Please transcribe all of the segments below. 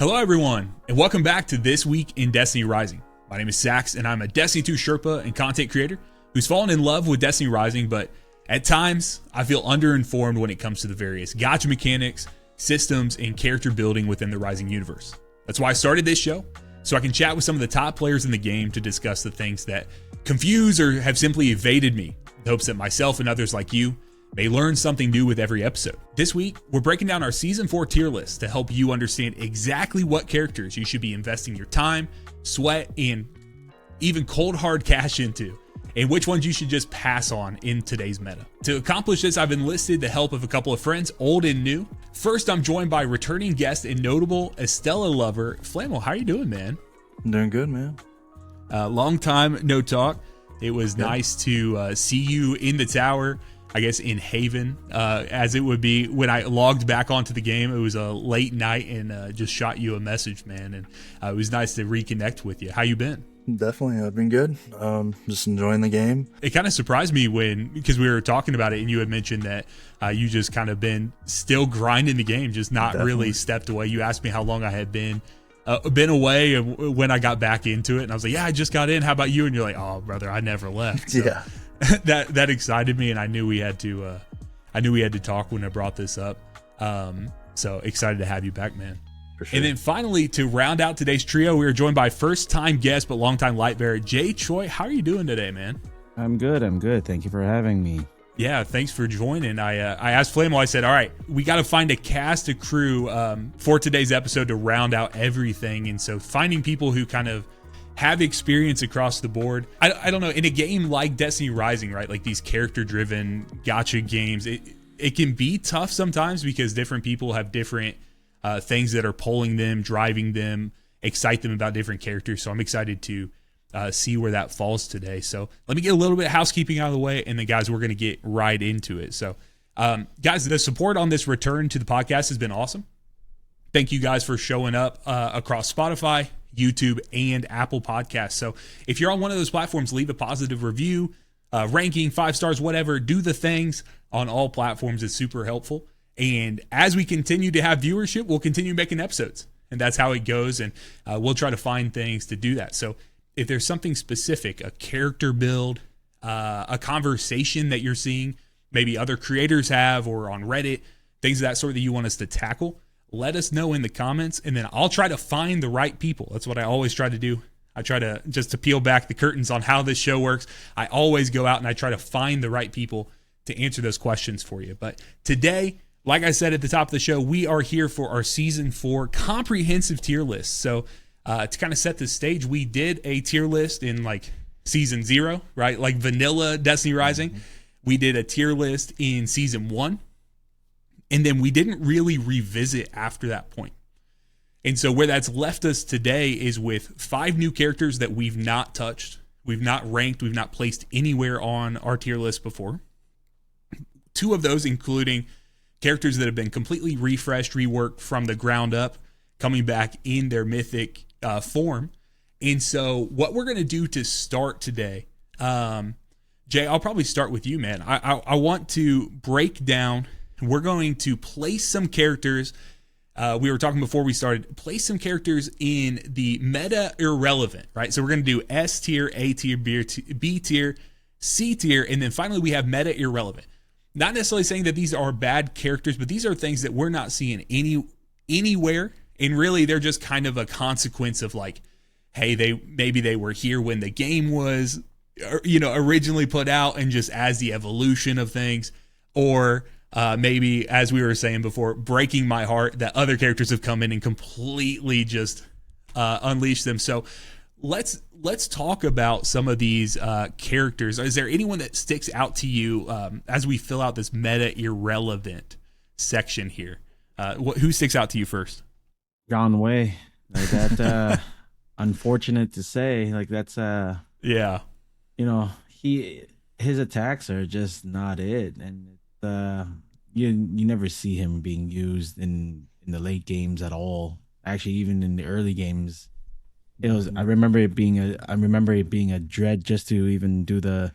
Hello everyone, and welcome back to This Week in Destiny Rising. My name is Sax, and I'm a Destiny 2 Sherpa and content creator who's fallen in love with Destiny Rising, but at times, I feel underinformed when it comes to the various gacha mechanics, systems, and character building within the Rising universe. That's why I started this show, so I can chat with some of the top players in the game to discuss the things that confuse or have simply evaded me, in hopes that myself and others like you may learn something new with every episode. This week, we're breaking down our Season 4 tier list to help you understand exactly what characters you should be investing your time, sweat, and even cold hard cash into, and which ones you should just pass on in today's meta. To accomplish this, I've enlisted the help of a couple of friends, old and new. First, I'm joined by returning guest and notable Estela lover, Flamel. How are you doing, man? I'm doing good, man. Long time no talk. It was nice to see you in the tower, I guess in Haven, as it would be when I logged back onto the game. It was a late night and just shot you a message, man. And it was nice to reconnect with you. How you been? Definitely, I've been good. Just enjoying the game. It kind of surprised me because we were talking about it and you had mentioned that you just kind of been still grinding the game, just not really stepped away. You asked me how long I had been away and when I got back into it. And I was like, yeah, I just got in. How about you? And you're like, oh, brother, I never left. So yeah. that excited me, and I knew we had to talk when I brought this up. So excited to have you back, man. For sure. And then finally, to round out today's trio, we are joined by first-time guest but long-time light bearer JChoi. How are you doing today, man? I'm good. Thank you for having me. Yeah, thanks for joining. I asked Flamel, I said, all right, we got to find a cast, a crew for today's episode to round out everything. And so finding people who kind of have experience across the board. I don't know, in a game like Destiny Rising, right? Like these character-driven gacha games, it can be tough sometimes because different people have different things that are pulling them, driving them, excite them about different characters. So I'm excited to see where that falls today. So let me get a little bit of housekeeping out of the way, and then guys, we're going to get right into it. So guys, the support on this return to the podcast has been awesome. Thank you guys for showing up across Spotify, YouTube, and Apple Podcasts. So if you're on one of those platforms, leave a positive review, ranking, 5 stars, whatever. Do the things on all platforms. It's super helpful. And as we continue to have viewership, we'll continue making episodes. And that's how it goes. And we'll try to find things to do that. So if there's something specific, a character build, a conversation that you're seeing, maybe other creators have or on Reddit, things of that sort that you want us to tackle, let us know in the comments, and then I'll try to find the right people. That's what I always try to do. I try to just to peel back the curtains on how this show works. I always go out and I try to find the right people to answer those questions for you. But today, like I said at the top of the show, we are here for our Season 4 comprehensive tier list. So to kind of set the stage, we did a tier list in like Season 0, right? Like vanilla Destiny Rising. Mm-hmm. We did a tier list in Season 1. And then we didn't really revisit after that point. And so where that's left us today is with 5 new characters that we've not touched, we've not ranked, we've not placed anywhere on our tier list before. 2 of those including characters that have been completely refreshed, reworked from the ground up, coming back in their mythic form. And so what we're going to do to start today, Jay, I'll probably start with you, man. I want to break down. We're going to place some characters. We were talking before we started. Place some characters in the meta irrelevant, right? So we're going to do S tier, A tier, B tier, C tier, and then finally we have meta irrelevant. Not necessarily saying that these are bad characters, but these are things that we're not seeing anywhere, and really they're just kind of a consequence of like, hey, maybe they were here when the game was, originally put out, and just as the evolution of things, or maybe, as we were saying before, breaking my heart that other characters have come in and completely just unleashed them. So let's talk about some of these characters. Is there anyone that sticks out to you as we fill out this meta irrelevant section here? Who sticks out to you first? Xuan Wei. Like that, unfortunate to say. Like that's yeah. His attacks are just not it, and you never see him being used in the late games at all. Actually, even in the early games, it was. I remember it being a dread just to do the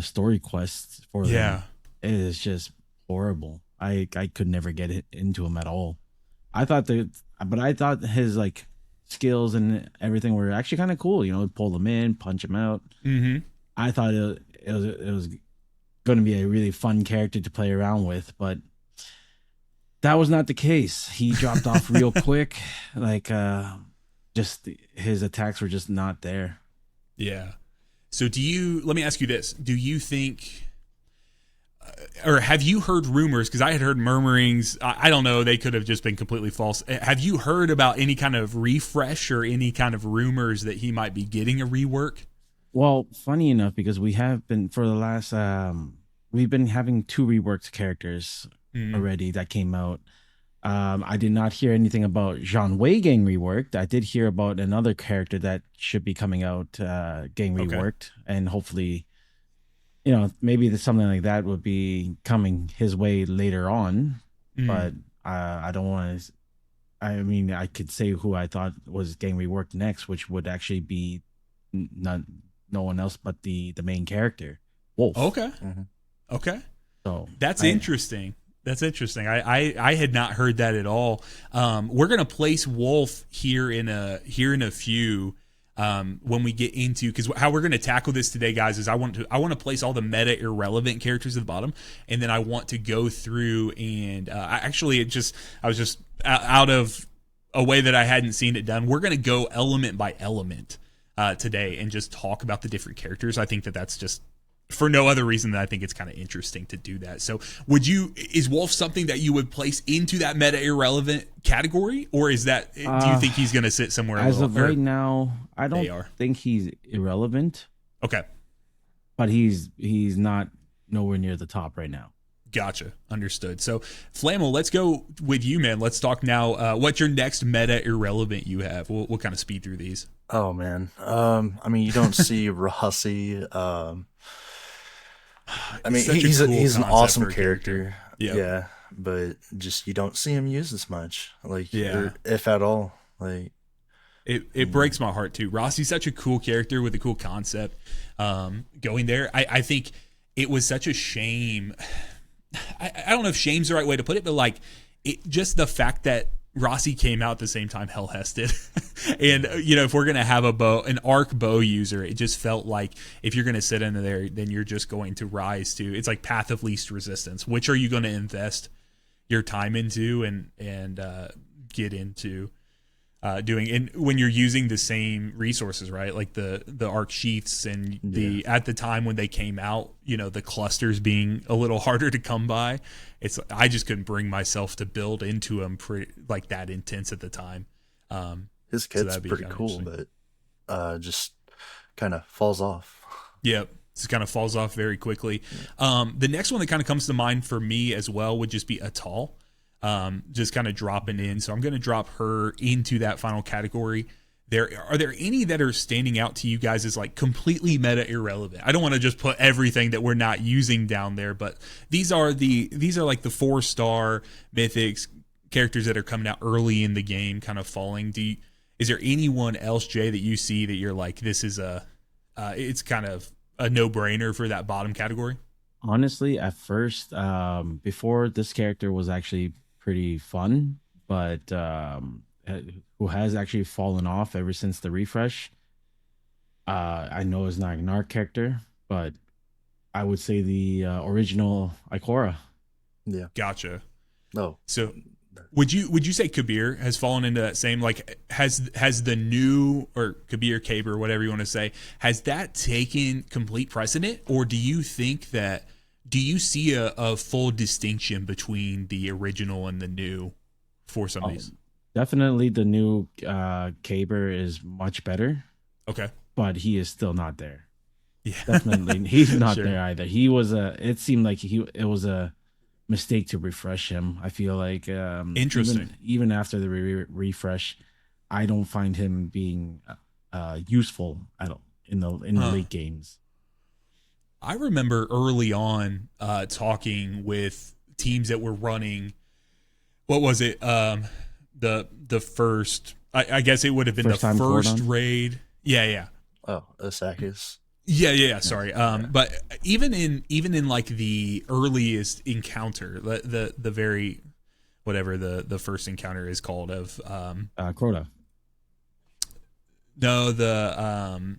story quests for them. Yeah, it is just horrible. I could never get into him at all. I thought I thought his like skills and everything were actually kind of cool. You know, pull them in, punch them out. Mm-hmm. I thought it was going to be a really fun character to play around with, but that was not the case. He dropped off real quick. Like, just his attacks were just not there. Yeah. So let me ask you this. Do you think, or have you heard rumors? Because I had heard murmurings. I don't know. They could have just been completely false. Have you heard about any kind of refresh or any kind of rumors that he might be getting a rework? Well, funny enough, because we have been for the last, we've been having 2 reworked characters already that came out. I did not hear anything about Xuan Wei getting reworked. I did hear about another character that should be coming out getting reworked, and hopefully, you know, maybe something like that would be coming his way later on. But I don't want to. I mean, I could say who I thought was getting reworked next, which would actually be no one else but the main character, Wolf. Okay. Okay. So that's interesting. That's interesting. I had not heard that at all. We're gonna place Wolf here in a few when we get into, because how we're gonna tackle this today, guys, is I want to place all the meta irrelevant characters at the bottom, and then I want to go through and I was just out of a way that I hadn't seen it done. We're gonna go element by element today and just talk about the different characters. I think that's just, for no other reason than I think it's kind of interesting to do that. So is Wolf something that you would place into that meta irrelevant category, or is that, do you think he's going to sit somewhere as of right now? I don't think he's irrelevant. Okay. But he's not nowhere near the top right now. Gotcha. Understood. So Flamel, let's go with you, man. Let's talk now. What's your next meta irrelevant you have? We'll kind of speed through these. Oh man. I mean, you don't see Rossi. I mean, he's an awesome character. Yeah, but just you don't see him used as much, like, if at all. Like, it breaks my heart too. Rossi's such a cool character with a cool concept. Going there, I think it was such a shame. I don't know if shame's the right way to put it, but like, just the fact that Rossi came out at the same time Helhest did. And, you know, if we're going to have an arc bow user, it just felt like if you're going to sit in there, then you're just going to rise to, it's like path of least resistance. Which are you going to invest your time into and get into doing? And when you're using the same resources, right? Like the arc sheaths and at the time when they came out, you know, the clusters being a little harder to come by. I just couldn't bring myself to build into them like that intense at the time. His kit's pretty cool, but just kind of falls off. Yep. Just kind of falls off very quickly. The next one that kind of comes to mind for me as well would just be Attal. Just kind of dropping in. So I'm going to drop her into that final category. Are there any that are standing out to you guys as like completely meta irrelevant? I don't want to just put everything that we're not using down there, but these are like the 4-star mythics characters that are coming out early in the game, kind of falling. Is there anyone else, Jay, that you see that you're like, this is it's kind of a no-brainer for that bottom category? Honestly, at first, before, this character was actually pretty fun, but who has actually fallen off ever since the refresh. I know it's not an arc character, but I would say the original Ikora. Yeah. Gotcha. No. So would you say Kabr has fallen into that same, like, has the new, or Kabr, whatever you want to say, has that taken complete precedent, or do you see a full distinction between the original and the new for some of these? Definitely the new Kabr is much better. Okay. But he is still not there. Yeah. Definitely. He's not there either. It seemed like it was a mistake to refresh him. I feel like interesting. Even after the refresh, I don't find him being useful at all in the late games. I remember early on talking with teams that were running, what was it? The first, I guess it would have been the first raid. Yeah. Oh, Osaka's. Yeah. Sorry. But even in like the earliest encounter, the very whatever the first encounter is called of Crota. No, the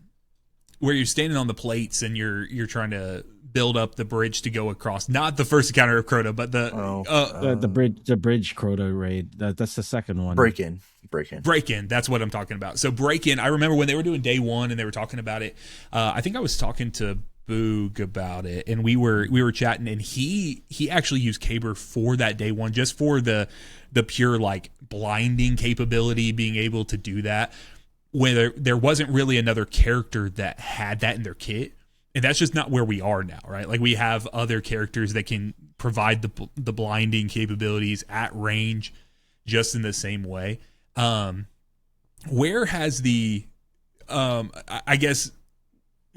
where you're standing on the plates and you're trying to build up the bridge to go across. Not the first encounter of Crota, but the bridge Crota raid. That's the second one. Break in. That's what I'm talking about. So break in. I remember when they were doing day one and they were talking about it. I think I was talking to Boog about it, and we were chatting, and he actually used Kabr for that day one, just for the pure like blinding capability, being able to do that. When there wasn't really another character that had that in their kit. And that's just not where we are now, right? Like we have other characters that can provide the blinding capabilities at range just in the same way. Where has the, I guess,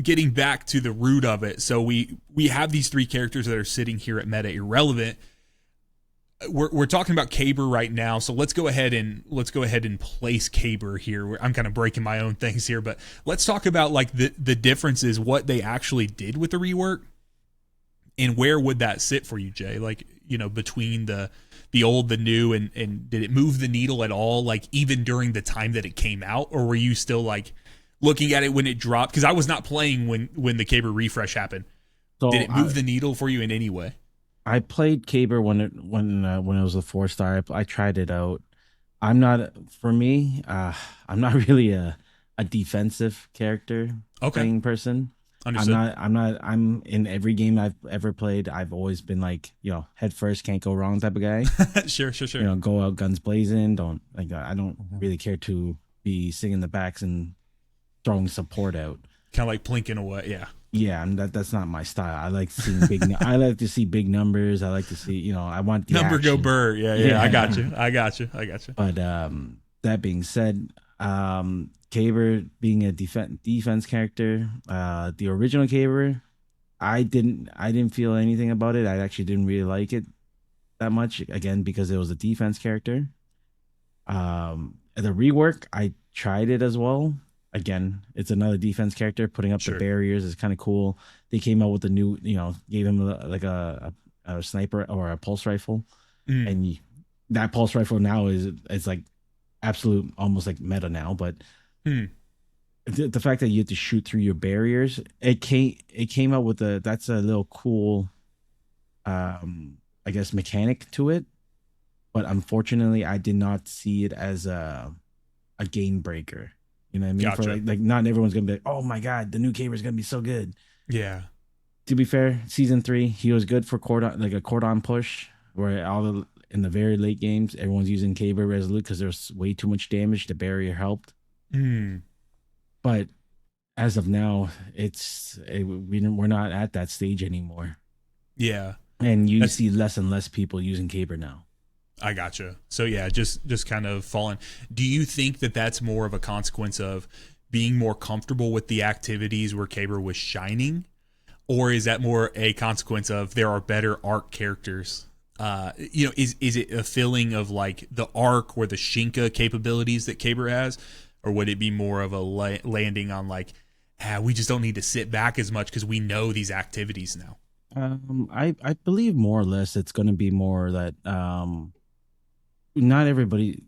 getting back to the root of it. So we have these three characters that are sitting here at Meta Irrelevant. We're talking about Kabr right now, so let's go ahead and place Kabr here. I'm kind of breaking my own things here, but let's talk about like the differences, what they actually did with the rework, and where would that sit for you, Jay? Like, you know, between the old, the new, and did it move the needle at all? Like even during the time that it came out, or were you still like looking at it when it dropped? Because I was not playing when the Kabr refresh happened. So did it move the needle for you in any way? I played Kabr when it was a 4-star. I tried it out. I'm not really a defensive character playing person. Understood. I'm in every game I've ever played. I've always been like, you know, head first, can't go wrong type of guy. Sure. You know, go out guns blazing. I don't really care to be singing the backs and throwing support out. Kind of like plinking away, yeah. Yeah, and that's not my style. I like seeing I like to see big numbers. I like to see, you know, I want the number action. Go burr. Yeah. I got you. But that being said, Kabr being a defense character, the original Kabr, I didn't feel anything about it. I actually didn't really like it that much, again, because it was a defense character. The rework, I tried it as well. Again, it's another defense character. Putting up the barriers is kind of cool. They came out with the new, you know, gave him like a sniper or a pulse rifle, and that pulse rifle now is like absolute, almost like meta now. But the fact that you have to shoot through your barriers, it came out with that's a little cool, I guess, mechanic to it. But unfortunately, I did not see it as a game breaker. You know what I mean? Gotcha. For like not everyone's gonna be like, oh my god, the new Kabr is gonna be so good. Yeah. To be fair, season 3, he was good for cordon, like a cordon push, where in the very late games, everyone's using Kabr Resolute because there's way too much damage. The barrier helped. But as of now, we're not at that stage anymore. Yeah. And you see less and less people using Kabr now. I gotcha. So yeah, just kind of falling. Do you think that that's more of a consequence of being more comfortable with the activities where Kabr was shining, or is that more a consequence of there are better arc characters? You know, is it a feeling of like the arc or the Shinka capabilities that Kabr has, or would it be more of a landing on like, we just don't need to sit back as much because we know these activities now? I believe more or less it's going to be more that not everybody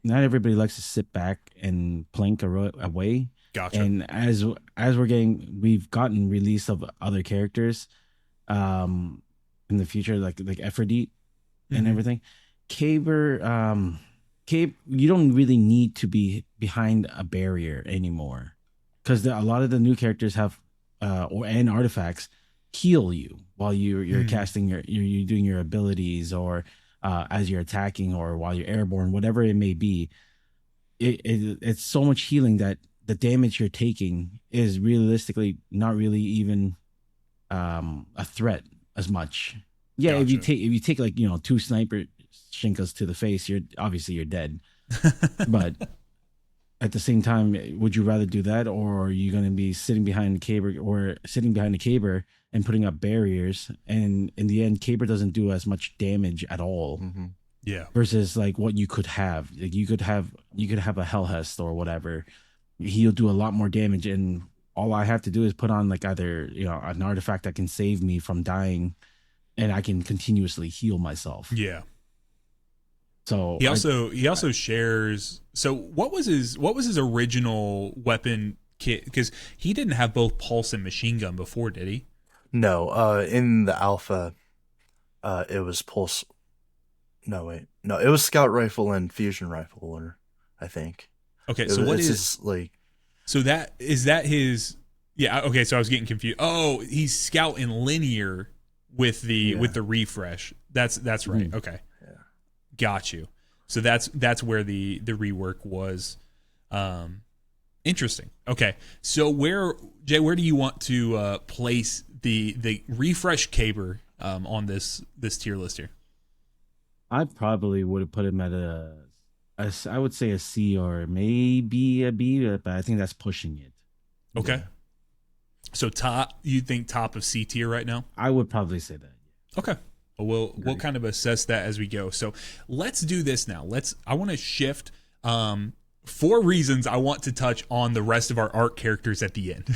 likes to sit back and plink away. Gotcha. And as we've gotten release of other characters in the future, like Efrideet and everything. Kabr, you don't really need to be behind a barrier anymore, because a lot of the new characters have and artifacts heal you while you're casting you're doing your abilities, or as you're attacking, or while you're airborne, whatever it may be. It's so much healing that the damage you're taking is realistically not really even a threat as much. Yeah, Gotcha. if you take like, you know, 2 sniper Shinkas to the face, you're dead. But at the same time, would you rather do that, or are you going to be sitting behind the Kabr and putting up barriers? And in the end, Kabr doesn't do as much damage at all. Yeah. Versus like what you could have. Like you could have a Helhest or whatever. He'll do a lot more damage, and all I have to do is put on like either, you know, an artifact that can save me from dying, and I can continuously heal myself. Yeah. So he also shares. So what was his original weapon kit? Because he didn't have both pulse and machine gun before, did he? No. In the alpha, it was pulse. No, wait. No, it was scout rifle and fusion rifle, or I think. Okay, so what is his, like? So that his? Yeah. Okay, so I was getting confused. Oh, he's scout and linear with the refresh. That's right. Okay. Yeah. Got you. So that's where the rework was. Interesting. Okay. So where do you want to place the refresh Kabr on this tier list here? I probably would have put him at I would say a C or maybe a B, but I think that's pushing it. Okay. Yeah. So you think top of C tier right now? I would probably say that. Okay. We'll kind of assess that as we go. So let's do this now. I want to shift 4 reasons I want to touch on the rest of our arc characters at the end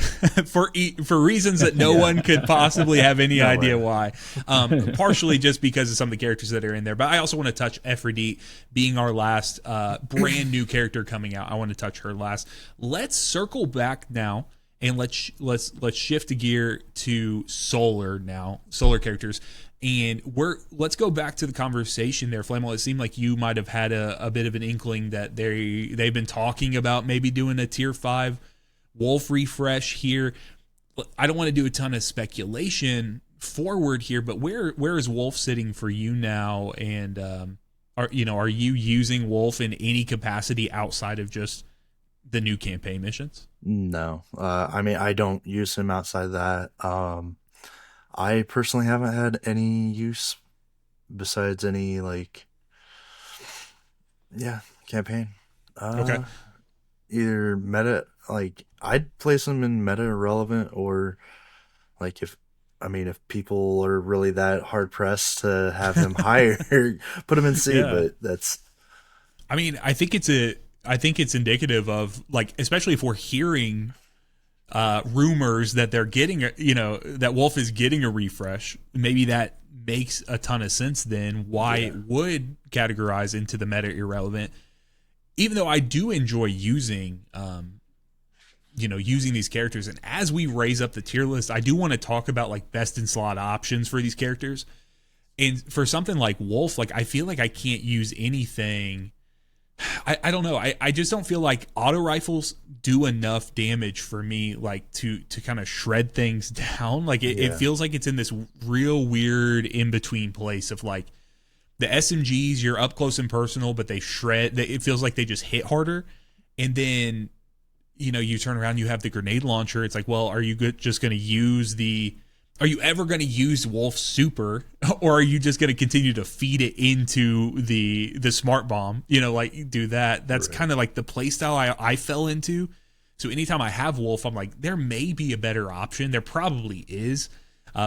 for reasons that no one could possibly have any idea why. Partially just because of some of the characters that are in there, but I also want to touch Efrideet being our last brand new character coming out. I want to touch her last. Let's circle back now and let's shift gear to solar characters. And let's go back to the conversation there, Flamel. It seemed like you might have had a bit of an inkling that they've been talking about maybe doing a tier 5 Wolf refresh here. I don't want to do a ton of speculation forward here, but where is Wolf sitting for you now? And are you using Wolf in any capacity outside of just the new campaign missions? No, I mean, I don't use him outside of that. I personally haven't had any use besides any campaign. Okay. Either meta, I'd place him in meta irrelevant, or if people are really that hard pressed to have him higher, put him in C. Yeah. But that's. I mean, I think it's indicative of especially if we're hearing rumors that they're getting that Wolf is getting a refresh, maybe that makes a ton of sense then why it would categorize into the meta irrelevant, even though I do enjoy using these characters. And as we raise up the tier list, I do want to talk about best in slot options for these characters. And for something like Wolf, I feel like I can't use anything. I don't know. I just don't feel like auto rifles do enough damage for me, to kind of shred things down. It feels like it's in this real weird in between place of the SMGs, you're up close and personal, but they shred. It feels like they just hit harder. And then, you turn around, you have the grenade launcher. It's well, are you just going to use are you ever going to use Wolf Super, or are you just going to continue to feed it into the smart bomb? Do that. That's kind of the play style I fell into. So anytime I have Wolf, I'm there may be a better option. There probably is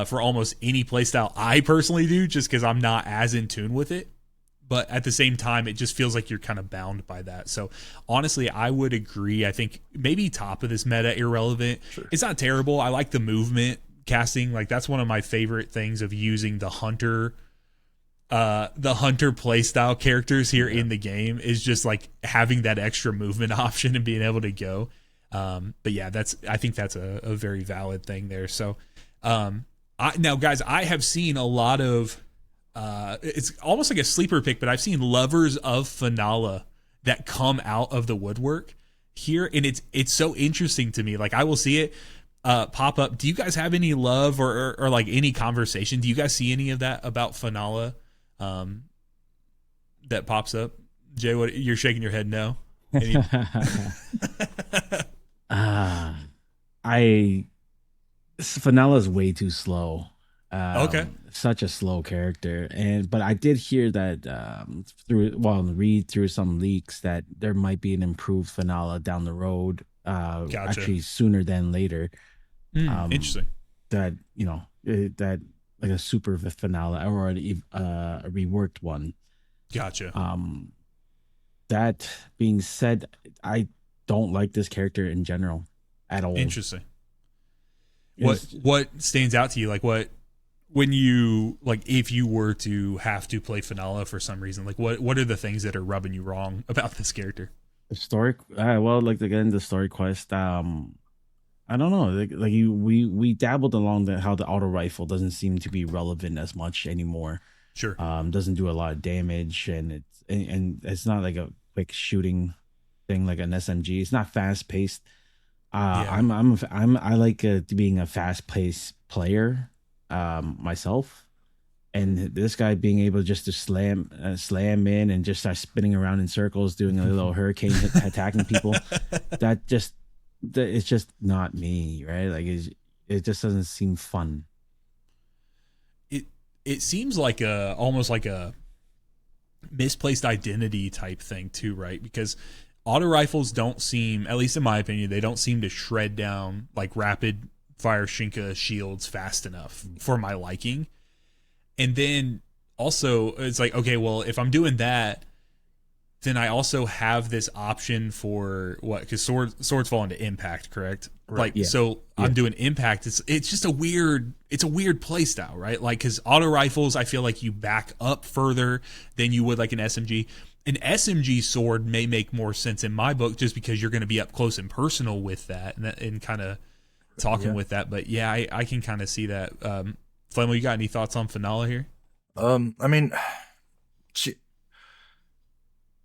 for almost any play style I personally do, just because I'm not as in tune with it. But at the same time, it just feels like you're kind of bound by that. So honestly, I would agree. I think maybe top of this meta irrelevant. Sure. It's not terrible. I like the movement casting. That's one of my favorite things of using the hunter playstyle characters here in the game, is just having that extra movement option and being able to go. But yeah, I think that's a very valid thing there. So now guys, I have seen a lot of it's almost like a sleeper pick, but I've seen lovers of Finalla that come out of the woodwork here, and it's so interesting to me. I will see it pop up. Do you guys have any love or any conversation? Do you guys see any of that about Finalla that pops up? Jay, what, you're shaking your head no? Finalla's way too slow. Okay. Such a slow character. But I did hear that read through some leaks that there might be an improved Finalla down the road. Gotcha. Actually sooner than later. Interesting. That that a super Finalla or a reworked one. Gotcha. That being said, I don't like this character in general at all. Interesting. What stands out to you? when you like, if you were to have to play Finalla for some reason, like what are the things that are rubbing you wrong about this character? The story, well, like again, the story quest. I don't know. Like we dabbled along how the auto rifle doesn't seem to be relevant as much anymore. Sure. Doesn't do a lot of damage, and it's not like a quick shooting thing like an SMG. It's not fast paced. I like being a fast paced player, myself, and this guy being able just to slam in and just start spinning around in circles, doing a little hurricane attacking people. It's just not me, right? Like it just doesn't seem fun. It seems like almost like a misplaced identity type thing too, right? Because auto rifles don't seem, at least in my opinion, they don't seem to shred down like rapid fire Shinka shields fast enough for my liking. And then also it's like, okay, well, if I'm doing that, then I also have this option for what? Because swords fall into impact, correct? Right. Like, yeah. So yeah. I'm doing impact. It's just a weird play style, right? Like, because auto rifles, I feel like you back up further than you would like an SMG. An SMG sword may make more sense in my book, just because you're going to be up close and personal with that and kind of talking with that. But yeah, I can kind of see that. Flamel, you got any thoughts on Finalla here? I mean,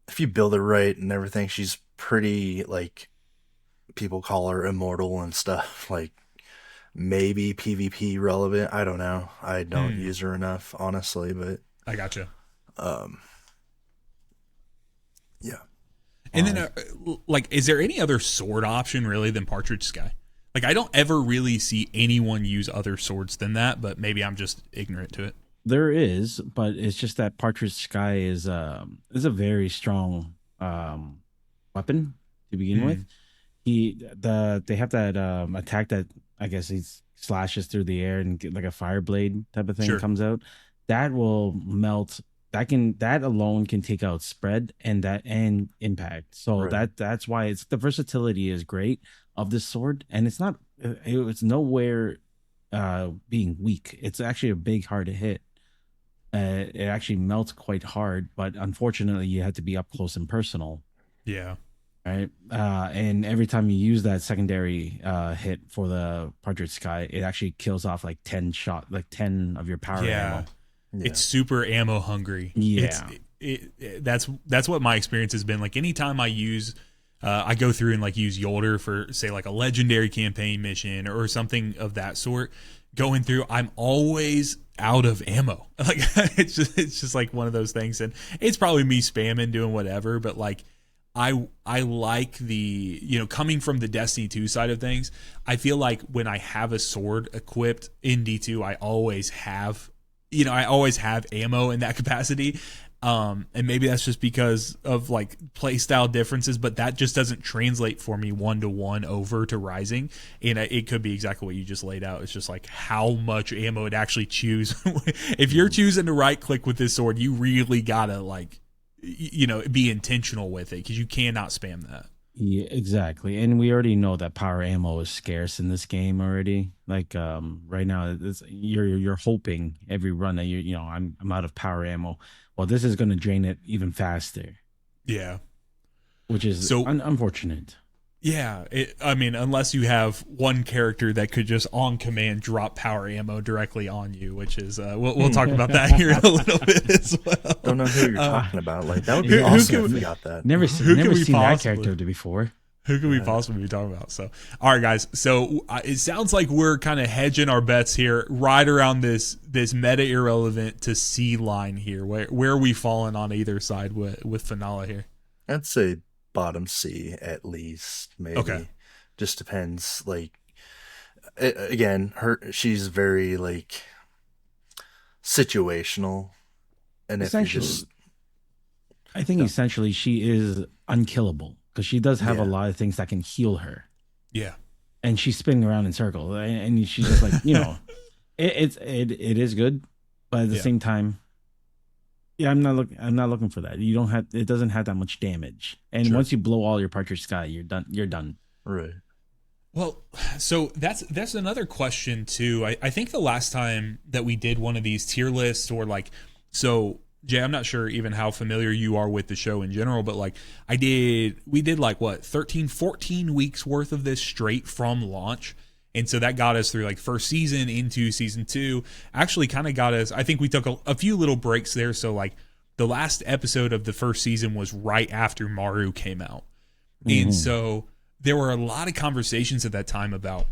if you build it right and everything, she's pretty, like, people call her immortal and stuff. Like, maybe PvP relevant. I don't know. I don't use her enough, honestly, but I gotcha. Yeah. And then, like, is there any other sword option really than Partridge Sky? Like, I don't ever really see anyone use other swords than that, but maybe I'm just ignorant to it. There is, but it's just that Partridge Sky is a very strong weapon to begin with. They have that attack that I guess he slashes through the air and get like a fire blade type of thing comes out. That will melt. That alone can take out spread and impact. So that's why the versatility is great of this sword, and it's nowhere being weak. It's actually a big hard to hit. It actually melts quite hard, but unfortunately you have to be up close and personal. Yeah. Right. And every time you use that secondary hit for the Partridge Sky, it actually kills off like 10 of your power ammo. Yeah. It's super ammo hungry. Yeah. That's what my experience has been. Like, anytime I use I go through and like use Jolder for, say, like a legendary campaign mission or something of that sort, going through, I'm always out of ammo. Like, it's just like one of those things, and it's probably me spamming, doing whatever, but like I like the, coming from the Destiny 2 side of things, I feel like when I have a sword equipped in D2, I always have ammo in that capacity. And maybe that's just because of like play style differences, but that just doesn't translate for me 1-to-1 over to Rising. And it could be exactly what you just laid out. It's just like how much ammo it actually chews. If you're choosing to right click with this sword, you really gotta be intentional with it, because you cannot spam that. Yeah, exactly. And we already know that power ammo is scarce in this game already. Like right now, you're hoping every run that I'm out of power ammo. Well, this is going to drain it even faster. Yeah, which is so unfortunate. Yeah, unless you have one character that could just on command drop power ammo directly on you, which is we'll talk about that here in a little bit as well. Don't know who you're talking about. Like, that would be awesome if we got that. Never seen that character before. Who could we possibly be talking about? So, all right, guys. So it sounds like we're kind of hedging our bets here, right around this meta irrelevant to C line here. Where are we falling on either side with Finalla here? I'd say bottom C at least, maybe. Okay. Just depends. Like, again, she's very like situational, and if you just, I think essentially she is unkillable, because she does have a lot of things that can heal her. Yeah, and she's spinning around in circles, and she's just like, it is good, but at the same time, I'm not looking for that. It doesn't have that much damage, and once you blow all your Partridge Sky, you're done. Right. Well, so that's another question too. I think the last time that we did one of these tier lists, or like, so Jay, I'm not sure even how familiar you are with the show in general, but like we did like what, 13, 14 weeks worth of this straight from launch. And so that got us through like first season into season 2, actually kind of got us, I think we took a few little breaks there. So like the last episode of the first season was right after Maru came out. And so there were a lot of conversations at that time about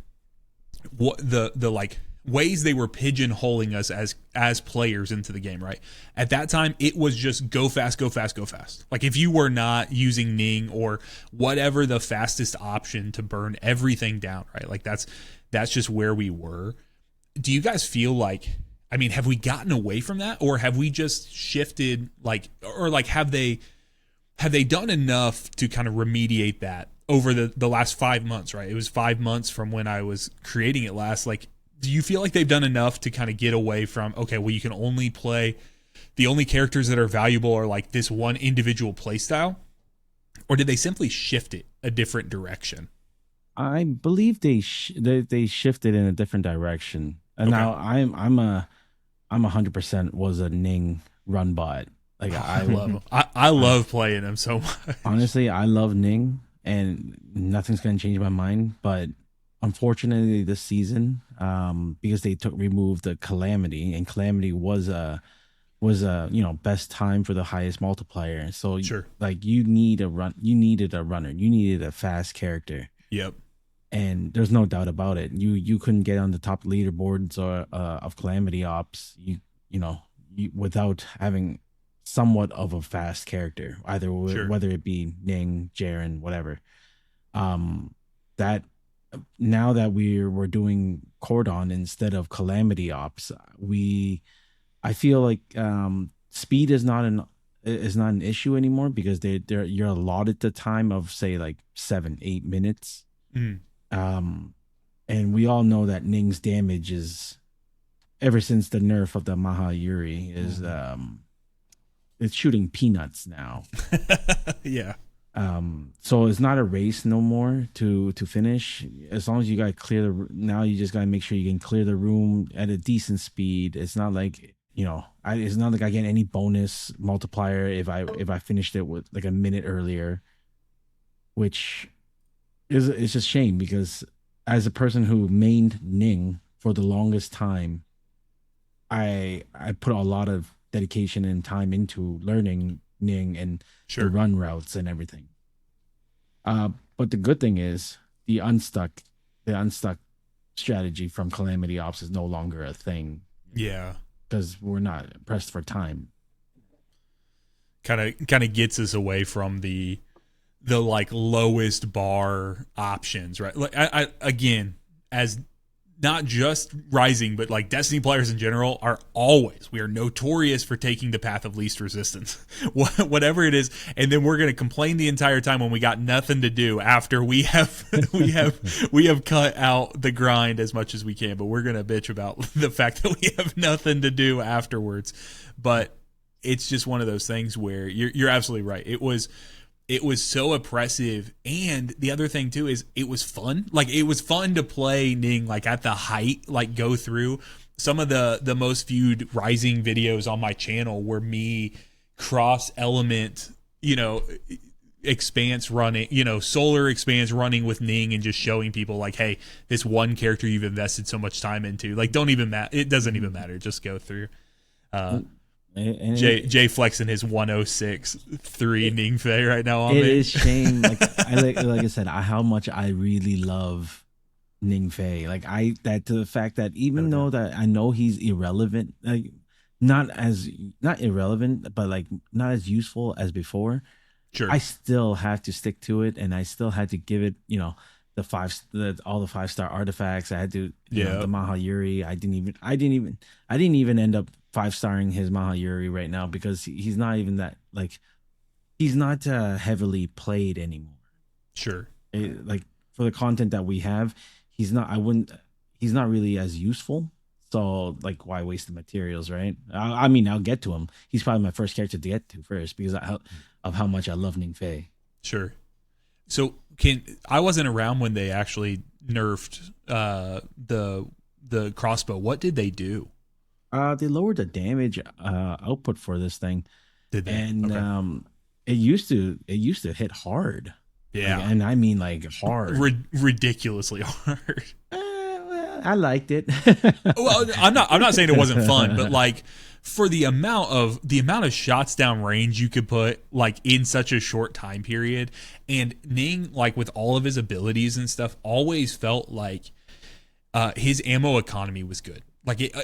what the like ways they were pigeonholing us as players into the game, right? At that time, it was just go fast, go fast, go fast. Like if you were not using Ning or whatever the fastest option to burn everything down, right? Like that's just where we were. Do you guys feel like, I mean, have we gotten away from that, or have we just shifted, like, or like have they done enough to kind of remediate that over the last 5 months, right? It was 5 months from when I was creating it last. Like, do you feel like they've done enough to kind of get away from, okay, well, you can only play, the only characters that are valuable are like this one individual play style? Or did they simply shift it a different direction? I believe they shifted in a different direction. And Okay. now I'm 100% was a Ning run bot. Like I love him. I love playing him so much. Honestly, I love Ning, and nothing's gonna change my mind. But unfortunately, this season, because they removed the Calamity, and Calamity was a best time for the highest multiplier. So Sure. like you needed a runner, you needed a fast character. Yep. And there's no doubt about it. You couldn't get on the top leaderboards or of Calamity Ops. You without having somewhat of a fast character, either Sure. whether it be Ning, Jaren, whatever. That now that we're doing Cordon instead of Calamity Ops, I feel like speed is not an issue anymore, because you're allotted the time of, say, like 7-8 minutes. And we all know that Ning's damage is, ever since the nerf of the Maha Yuri, is it's shooting peanuts now. Yeah. So it's not a race no more to finish. As long as you got clear now you just gotta make sure you can clear the room at a decent speed. It's not like, it's not like I get any bonus multiplier if I finished it with like a minute earlier, which it's just shame, because as a person who mained Ning for the longest time, I put a lot of dedication and time into learning Ning and Sure. the run routes and everything. But the good thing is the unstuck strategy from Calamity Ops is no longer a thing. Yeah. Because we're not pressed for time. Kind of gets us away from the like lowest bar options, right? Like I again, as not just Rising, but like Destiny players in general we are notorious for taking the path of least resistance, whatever it is. And then we're going to complain the entire time when we got nothing to do after we have cut out the grind as much as we can, but we're going to bitch about the fact that we have nothing to do afterwards. But it's just one of those things where you're absolutely right. It was so oppressive, and the other thing too is it was fun. Like it was fun to play Ning like at the height, like go through some of the most viewed Rising videos on my channel were me cross element, expanse running, solar expanse running with Ning, and just showing people like, hey, this one character you've invested so much time into, like it doesn't even matter, just go through. Jay flexing his 106.3 Ning Fei right now on me. It is shame. Like I said, how much I really love Ning Fei. Like to the fact that even though that I know he's irrelevant, like not irrelevant, but like not as useful as before. Sure. I still have to stick to it, and I still had to give it, all the 5-star artifacts. I had to, the Maha Yuri. I didn't even end up 5-starring his Maha Yuri right now, because he's not even that, like, he's not heavily played anymore. Sure. Like for the content that we have, he's not really as useful. So like, why waste the materials, right? I mean, I'll get to him. He's probably my first character to get to first, because of how much I love Ning Fei. Sure. So I wasn't around when they actually nerfed the crossbow, what did they do? They lowered the damage output for this thing. Did they? And Okay. it used to hit hard. Yeah. Like, and I mean like hard. Ridiculously hard. I liked it. Well, I'm not saying it wasn't fun, but like for the amount of shots down range you could put like in such a short time period, and Ning, like with all of his abilities and stuff, always felt like his ammo economy was good. Like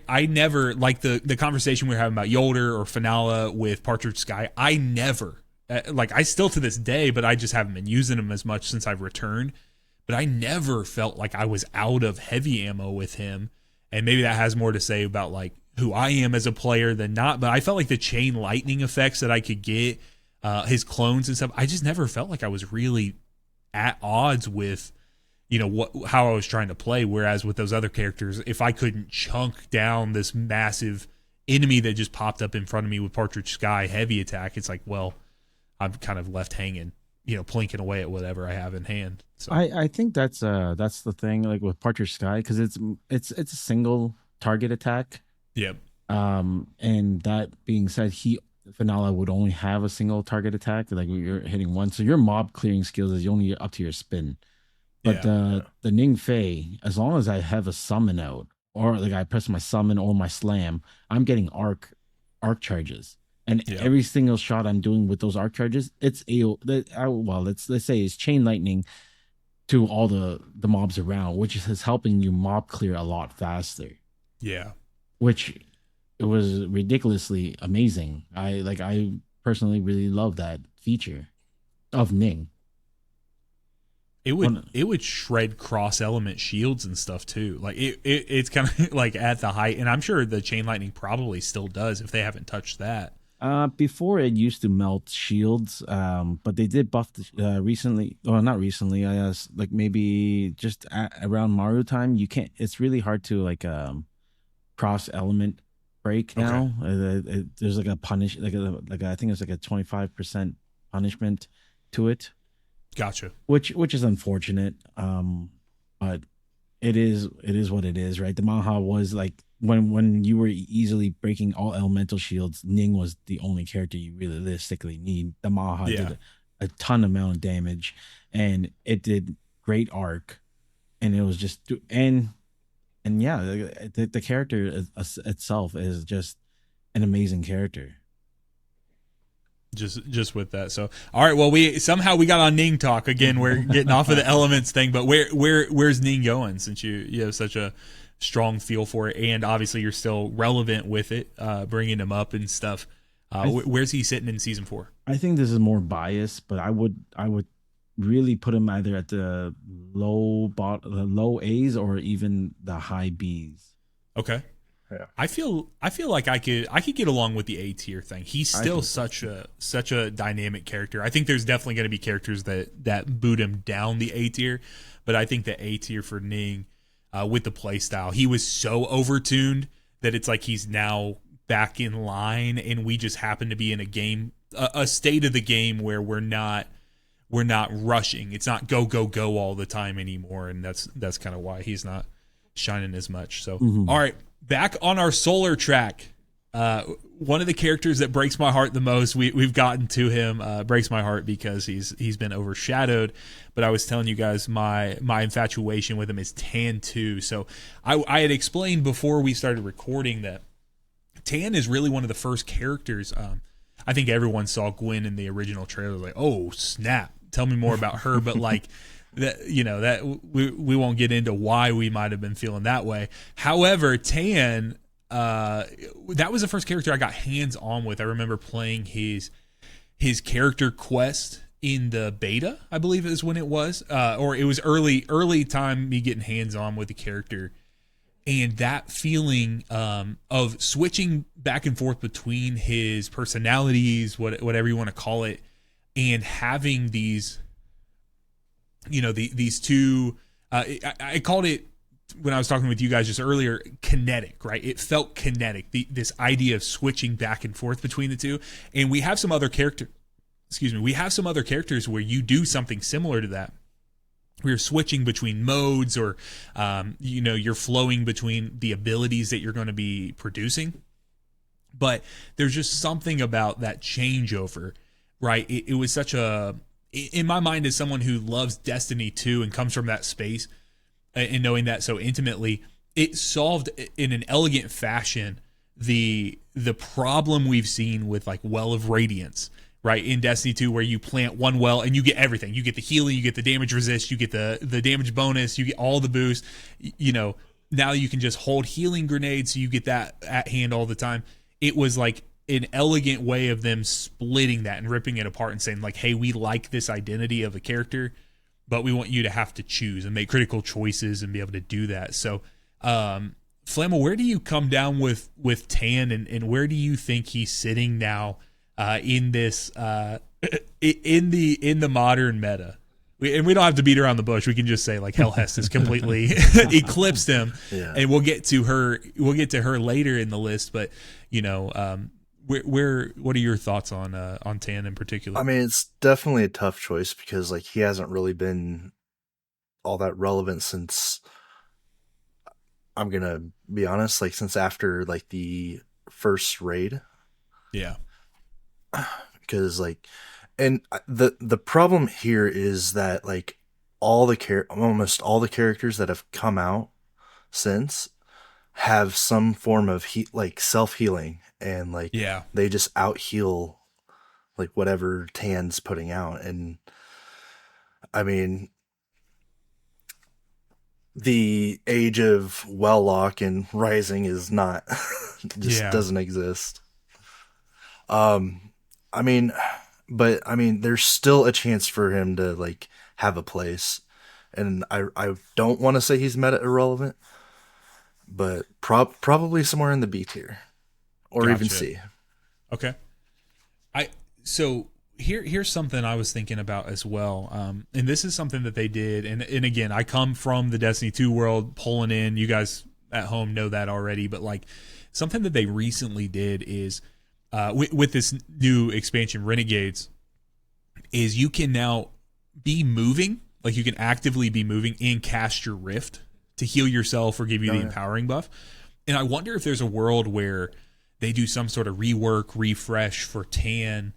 I never, like the conversation we were having about Jolder or Finalla with Partridge Sky. I never, like I still to this day, but I just haven't been using them as much since I've returned. But I never felt like I was out of heavy ammo with him. And maybe that has more to say about like who I am as a player than not. But I felt like the chain lightning effects that I could get, his clones and stuff, I just never felt like I was really at odds with, you know, how I was trying to play. Whereas with those other characters, if I couldn't chunk down this massive enemy that just popped up in front of me with Partridge Sky heavy attack, it's like, well, I'm kind of left hanging, you know, plinking away at whatever I have in hand. So I think that's the thing, like with Partridge Sky, because it's a single target attack. Yep. And that being said, Finalla would only have a single target attack, like you're hitting one. So your mob clearing skills is only up to your spin. But the Ning Fei, as long as I have a summon out, or like I press my summon or my slam, I'm getting arc charges. And every single shot I'm doing with those arc charges, it's let's say it's chain lightning to all the mobs around, which is helping you mob clear a lot faster. Yeah. Which it was ridiculously amazing. I personally really love that feature of Ning. It would shred cross element shields and stuff too. Like it's kind of like at the height, and I'm sure the chain lightning probably still does if they haven't touched that. Before it used to melt shields, but they did buff recently. Well, not recently. I guess like maybe just around Maru time. You can't. It's really hard to like cross element break now. There's like a punish, like I think it's like a 25% punishment to it. Gotcha. Which is unfortunate. But it is what it is, right? The Maha was like when you were easily breaking all elemental shields, Ning was the only character you realistically need. The Maha did a ton amount of damage, and it did great arc, and it was just and yeah, the character itself is just an amazing character. Just with that. So all right, well we got on Ning talk again. We're getting off of the elements thing, but where's Ning going, since you have such a strong feel for it, and obviously you're still relevant with it, bringing him up and stuff. Where's he sitting in season 4? I think this is more biased, but I would really put him either at the low A's or even the high B's. Okay. Yeah. I feel like I could get along with the A tier thing. He's still such a dynamic character. I think there's definitely going to be characters that boot him down the A tier, but I think the A tier for Ning, with the play style, he was so overtuned that it's like he's now back in line, and we just happen to be in a game, a state of the game where we're not rushing. It's not go all the time anymore, and that's kind of why he's not shining as much. So all right, back on our solar track. One of the characters that breaks my heart the most, we've gotten to him, breaks my heart because he's been overshadowed. But I was telling you guys my infatuation with him is Tan 2. So I had explained before we started recording that Tan is really one of the first characters. I think everyone saw Gwynn in the original trailer, like, oh snap, tell me more about her. But like that, you know, that we won't get into why we might have been feeling that way. However, Tan, that was the first character I got hands on with. I remember playing his character quest in the beta, I believe is when it was, or it was early time me getting hands on with the character, and that feeling of switching back and forth between his personalities, whatever you want to call it, and having these, you know, these two, I called it, when I was talking with you guys just earlier, kinetic, right? It felt kinetic, this idea of switching back and forth between the two. And we have some other characters where you do something similar to that. we're switching between modes, or you're flowing between the abilities that you're going to be producing. But there's just something about that changeover, right? It was such a, in my mind, as someone who loves Destiny 2 and comes from that space, and knowing that so intimately, it solved in an elegant fashion the problem we've seen with like Well of Radiance, right, in Destiny 2, where you plant one well and you get everything. You get the healing, you get the damage resist, you get the damage bonus, you get all the boost. Now you can just hold healing grenades, so you get that at hand all the time. It was like an elegant way of them splitting that and ripping it apart and saying like, hey, we like this identity of a character, but we want you to have to choose and make critical choices and be able to do that. So, Flamel, where do you come down with Tan, and where do you think he's sitting now in this in the modern meta? We don't have to beat around the bush. We can just say like Helhest has completely eclipsed him, and we'll get to her. We'll get to her later in the list. But what are your thoughts on Tan in particular? I mean, it's definitely a tough choice because like he hasn't really been all that relevant since, I'm gonna be honest, like since after like the first raid. Yeah. Because like, and the problem here is that like almost all the characters that have come out since have some form of like self-healing, and like they just out heal like whatever Tan's putting out. And I mean, the age of Welllock and Rising is not doesn't exist. I mean, there's still a chance for him to like have a place, and I don't want to say he's meta irrelevant, but probably somewhere in the B tier, or even C. Okay. So here's something I was thinking about as well, and this is something that they did, and again, I come from the Destiny 2 world, pulling in. You guys at home know that already, but like something that they recently did is, with this new expansion, Renegades, is you can now be moving, like you can actively be moving and cast your Rift to heal yourself or give you the empowering buff. And I wonder if there's a world where they do some sort of rework, refresh for Tan,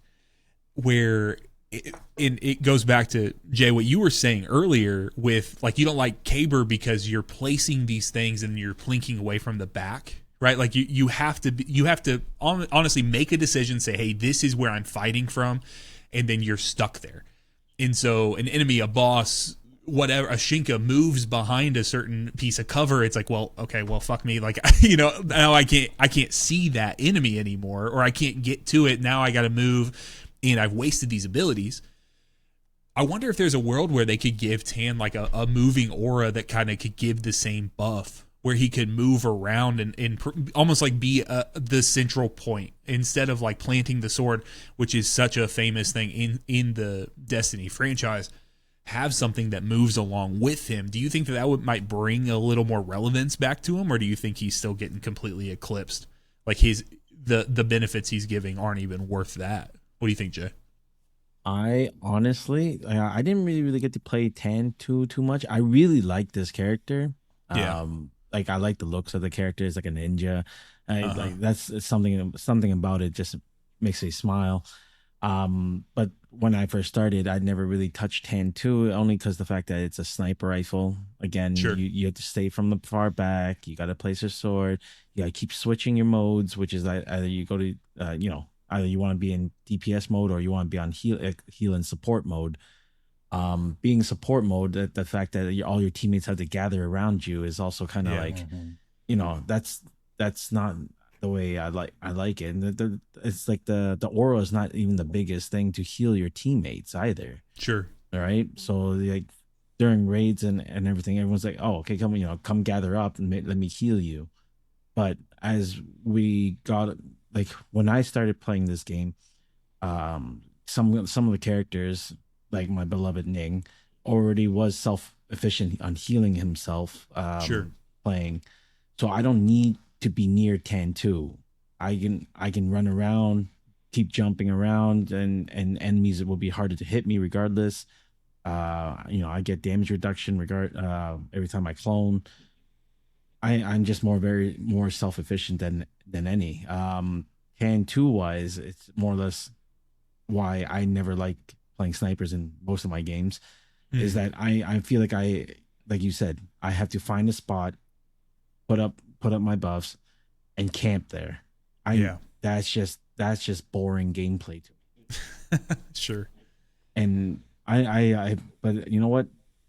where it goes back to, Jay, what you were saying earlier with like, you don't like Kabr because you're placing these things and you're plinking away from the back. Right, like you have to honestly make a decision, say, hey, this is where I'm fighting from, and then you're stuck there. And so an enemy, a boss, whatever, a Shinka moves behind a certain piece of cover. It's like, well, okay, well, fuck me, like now I can't see that enemy anymore, or I can't get to it. Now I got to move, and I've wasted these abilities. I wonder if there's a world where they could give Tan like a moving aura that kind of could give the same buff, where he could move around and almost like be the central point, instead of like planting the sword, which is such a famous thing in the Destiny franchise. Have something that moves along with him. Do you think that might bring a little more relevance back to him, or do you think he's still getting completely eclipsed? Like the benefits he's giving aren't even worth that. What do you think, Jay? I honestly, I didn't really get to play Tan too much. I really like this character. Yeah. Like I like the looks of the character. It's like a ninja. Like that's something about it just makes me smile. But when I first started, I never really touched Tan 2, only because the fact that it's a sniper rifle. Again, you have to stay from the far back. You got to place your sword. You got to keep switching your modes, which is either you go to either you want to be in DPS mode or you want to be on heal and support mode. Being support mode, the fact that all your teammates have to gather around you is also kind of like, that's not the way I like it. And it's like the aura is not even the biggest thing to heal your teammates either. Sure. All right. So like during raids and everything, everyone's like, oh, okay, come gather up and let me heal you. But as we got, like, when I started playing this game, some of the characters, like my beloved Ning, already was self-efficient on healing himself playing. So I don't need to be near Tan 2. I can run around, keep jumping around, and enemies will be harder to hit me regardless. I get damage reduction every time I clone. I'm just more self-efficient than any. Can 2 wise, it's more or less why I never like playing snipers in most of my games, is that I feel like like you said, I have to find a spot, put up my buffs, and camp there. That's just boring gameplay to me. Sure. And but you know what?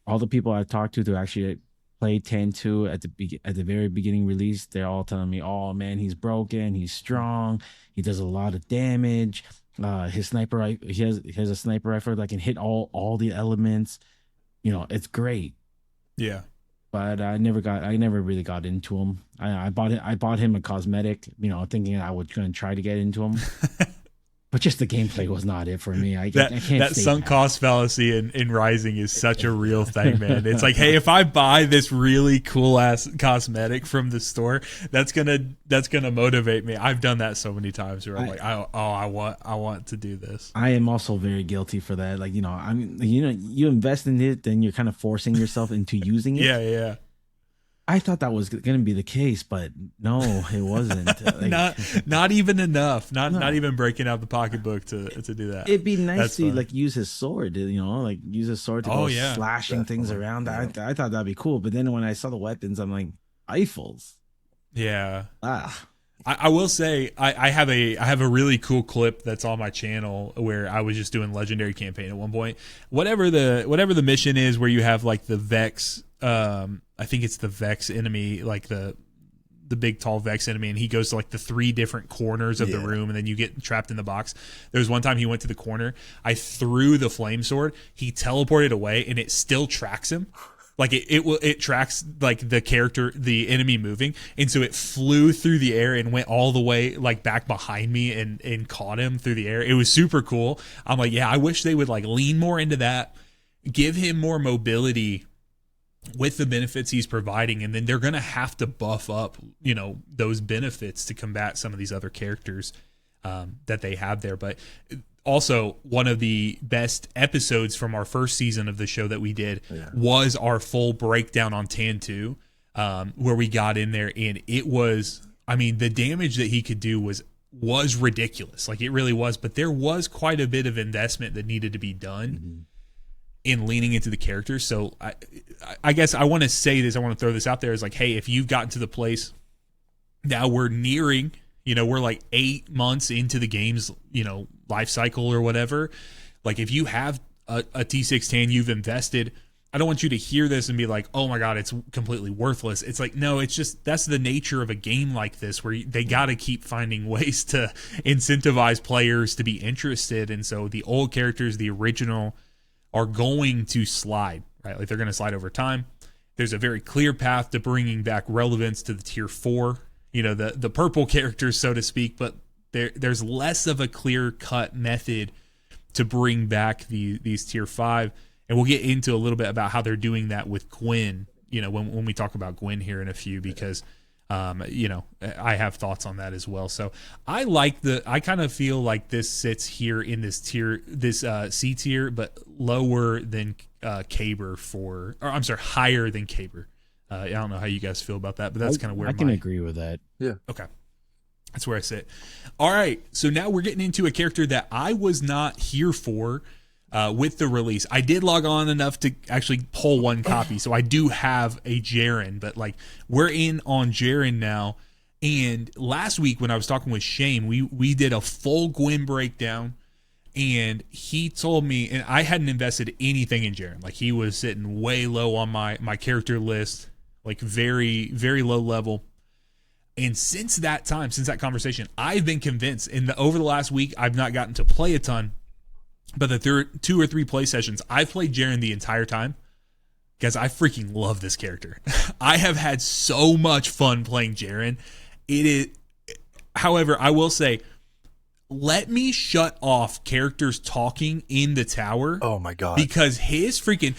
All the people I've talked to actually play 10-2 at the very beginning release, they're all telling me, "Oh man, he's broken. He's strong. He does a lot of damage. His sniper, he has a sniper rifle that can hit all the elements. It's great." Yeah. But I never really got into him. I bought him a cosmetic, thinking I was going to try to get into him. But just the gameplay was not it for me. I can't. That sunk cost fallacy in Rising is such a real thing, man. It's like, hey, if I buy this really cool ass cosmetic from the store, that's gonna motivate me. I've done that so many times where I'm like, I want to do this. I am also very guilty for that. Like, you invest in it, then you're kind of forcing yourself into using it. Yeah. I thought that was going to be the case, but no, it wasn't. Not even enough. Not even breaking out the pocketbook to do that. It'd be nice to use his sword. Use his sword to go slashing things around. I thought that'd be cool. But then when I saw the weapons, I'm like, rifles. Yeah. I will say I have a really cool clip that's on my channel where I was just doing legendary campaign at one point. Whatever the mission is, where you have like the Vex. I think it's the Vex enemy, like the big tall Vex enemy, and he goes to like the 3 different corners of the room, and then you get trapped in the box. There was one time he went to the corner. I threw the flame sword. He teleported away, and it still tracks him. Like it tracks like the enemy moving, and so it flew through the air and went all the way like back behind me and caught him through the air. It was super cool. I'm like, yeah, I wish they would like lean more into that, give him more mobility with the benefits he's providing, and then they're going to have to buff up, those benefits to combat some of these other characters that they have there. But also, one of the best episodes from our first season of the show that we did was our full breakdown on Tan 2, where we got in there, and it was, the damage that he could do was ridiculous. Like, it really was, but there was quite a bit of investment that needed to be done in leaning into the characters. So I guess I want to say this, I want to throw this out there, is like, hey, if you've gotten to the place now, we're nearing, we're like 8 months into the game's, life cycle or whatever. Like, if you have a T6 Tan you've invested, I don't want you to hear this and be like, oh my God, it's completely worthless. It's like, no, it's just, that's the nature of a game like this, where they got to keep finding ways to incentivize players to be interested. And so the old characters, the original, are going to slide, right? Like, they're going to slide over time. There's a very clear path to bringing back relevance to the tier 4, the purple characters, so to speak, but there's less of a clear-cut method to bring back these tier 5. And we'll get into a little bit about how they're doing that with Gwynn, when we talk about Gwynn here in a few, because I have thoughts on that as well. So I kind of feel like this sits here in this tier, this C tier, but lower than Kabr higher than Kabr. I don't know how you guys feel about that, but that's kind of where I can agree with that. Yeah. Okay. That's where I sit. All right. So now we're getting into a character that I was not here for with the release. I did log on enough to actually pull one copy, so I do have a Jaren, but like, we're in on Jaren now. And last week when I was talking with Shane, we did a full Gwynn breakdown, and he told me, and I hadn't invested anything in Jaren. Like, he was sitting way low on my character list, like very, very low level. And since that conversation, I've been convinced, over the last week, I've not gotten to play a ton, but the 2 or 3 play sessions, I've played Jaren the entire time. Guys, I freaking love this character. I have had so much fun playing Jaren. However, I will say, let me shut off characters talking in the tower. Oh my God. Because his freaking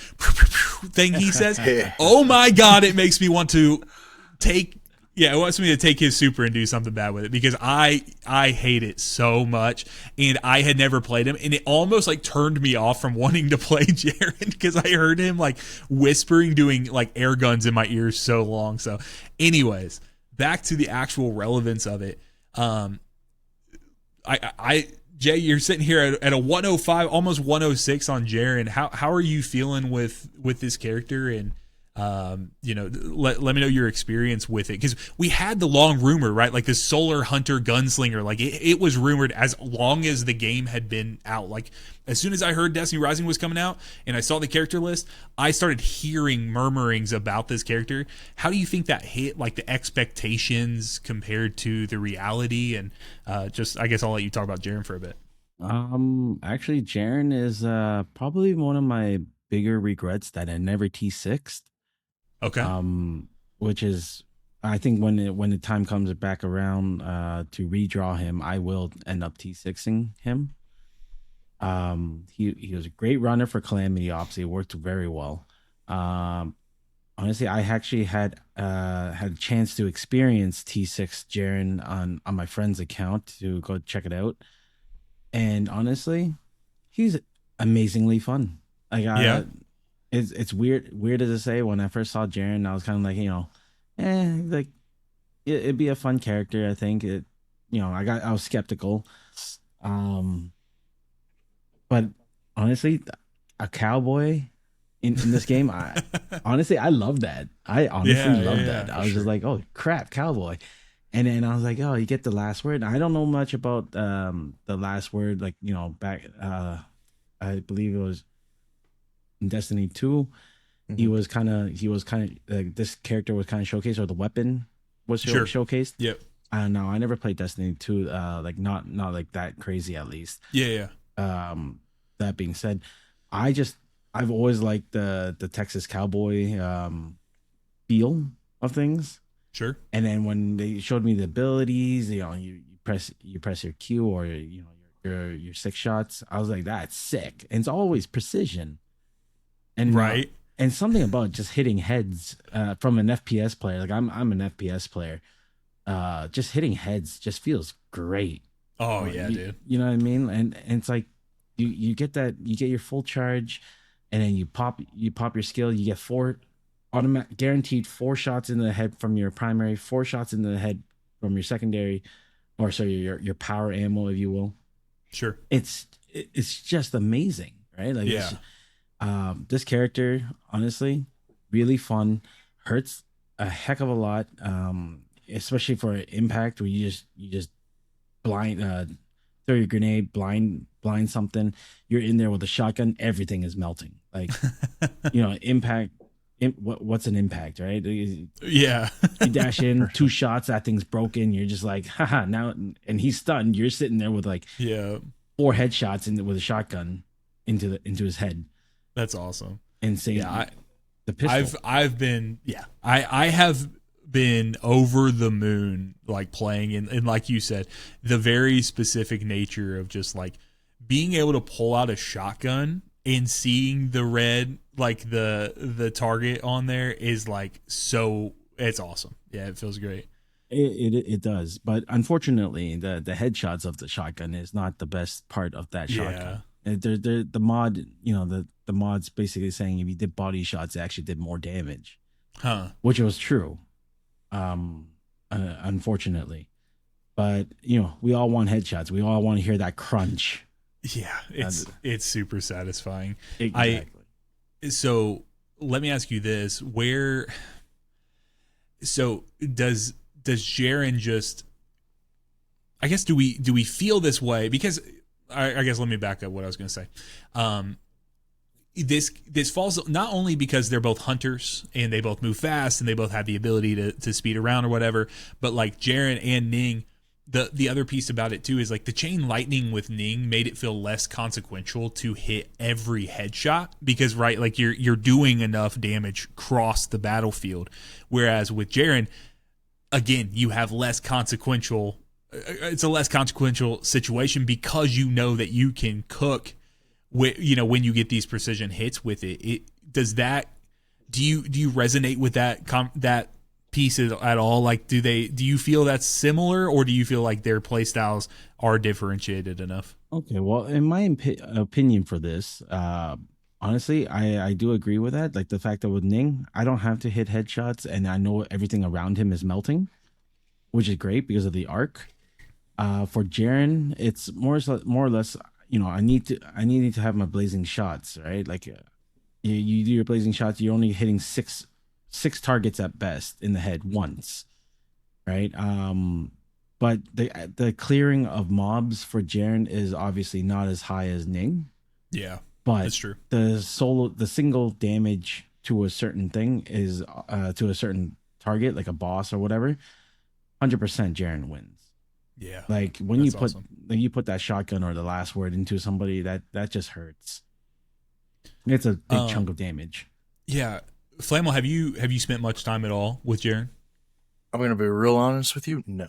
thing he says, oh my God, it makes me want to take Yeah, it wants me to take his super and do something bad with it because I hate it so much, and I had never played him, and it almost like turned me off from wanting to play Jaren because I heard him like whispering, doing like air guns in my ears so long. So, anyways, back to the actual relevance of it. Jay, you're sitting here at a 105, almost 106 on Jaren. How are you feeling with this character? And let me know your experience with it, because we had the long rumor, right? Like the Solar Hunter Gunslinger, like it was rumored as long as the game had been out. Like as soon as I heard Destiny Rising was coming out and I saw the character list, I started hearing murmurings about this character. How do you think that hit like the expectations compared to the reality? And just, I guess I'll let you talk about Jaren for a bit. Actually, Jaren is probably one of my bigger regrets that I never T6'd. Okay. Which is, I think when the time comes back around to redraw him, I will end up T6ing him. He was a great runner for Calamity Ops. He worked very well. Honestly, I actually had a chance to experience T6 Jaren on my friend's account, to go check it out. And honestly, he's amazingly fun. Like it's weird as to say. When I first saw Jaren, I was kind of like, like it'd be a fun character. I think I was skeptical. But honestly, a cowboy in this game, I love that. I honestly love that. I was just like, oh crap, cowboy. And then I was like, oh, you get the last word. I don't know much about the last word. Like, back, I believe it was in Destiny 2. Mm-hmm. He was kind of this character was kind of showcased, or the weapon was showcased. Yep. No, I never played Destiny 2. Like not like that crazy, at least. Yeah. That being said, I've always liked the Texas cowboy feel of things. Sure. And then when they showed me the abilities, you press your Q, or your 6 shots, I was like, that's sick. And it's always precision. And right. And something about just hitting heads from an FPS player. Like I'm an FPS player. Just hitting heads just feels great. Oh yeah, dude. You know what I mean? And it's like you get your full charge, and then you pop your skill, you get 4 guaranteed 4 shots in the head from your primary, 4 shots in the head from your secondary, or sorry, your power ammo, if you will. Sure. It's just amazing, right? Like, yeah. This character, honestly, really fun. Hurts a heck of a lot, especially for impact, where you just blind throw your grenade, blind something. You're in there with a shotgun, everything is melting. Like, impact. What's an impact, right? Yeah. You dash in 2 shots, that thing's broken. You're just like, haha, now, and he's stunned. You're sitting there with like 4 headshots with a shotgun into his head. That's awesome. Insane. Yeah, the pistol. I have been over the moon, like playing and like you said, the very specific nature of just like being able to pull out a shotgun and seeing the red, like the target on there, is like, so it's awesome. Yeah, it feels great. It does, but unfortunately, the headshots of the shotgun is not the best part of that shotgun. The mod, the mod's basically saying if you did body shots, it actually did more damage, which was true, unfortunately. But we all want headshots. We all want to hear that crunch. Yeah, it's super satisfying. Exactly. So let me ask you this: does Jaren just? I guess do we feel this way? Because I guess let me back up what I was going to say. This falls not only because they're both hunters and they both move fast and they both have the ability to speed around or whatever, but like Jaren and Ning. The other piece about it too is like the chain lightning with Ning made it feel less consequential to hit every headshot, because right, like you're doing enough damage across the battlefield, whereas with Jaren, again, you have less consequential. It's a less consequential situation because you know that you can cook with, when you get these precision hits with it. Do you resonate with that pieces at all? Like, do you feel that's similar, or do you feel like their play styles are differentiated enough? Okay, well, in my opinion for this, honestly, I do agree with that. Like the fact that with Ning, I don't have to hit headshots, and I know everything around him is melting, which is great because of the arc. For Jaren, it's more or less, I need to have my blazing shots, right? Like, you do your blazing shots, you're only hitting six targets at best in the head once, right? But the clearing of mobs for Jaren is obviously not as high as Ning. Yeah, but that's true. The single damage to a certain thing is to a certain target, like a boss or whatever. 100% Jaren wins. Yeah, like when you put awesome. you put that shotgun or the last word into somebody, that just hurts. It's a big chunk of damage. Yeah, Flamel, have you spent much time at all with Jaren? I'm gonna be real honest with you. No.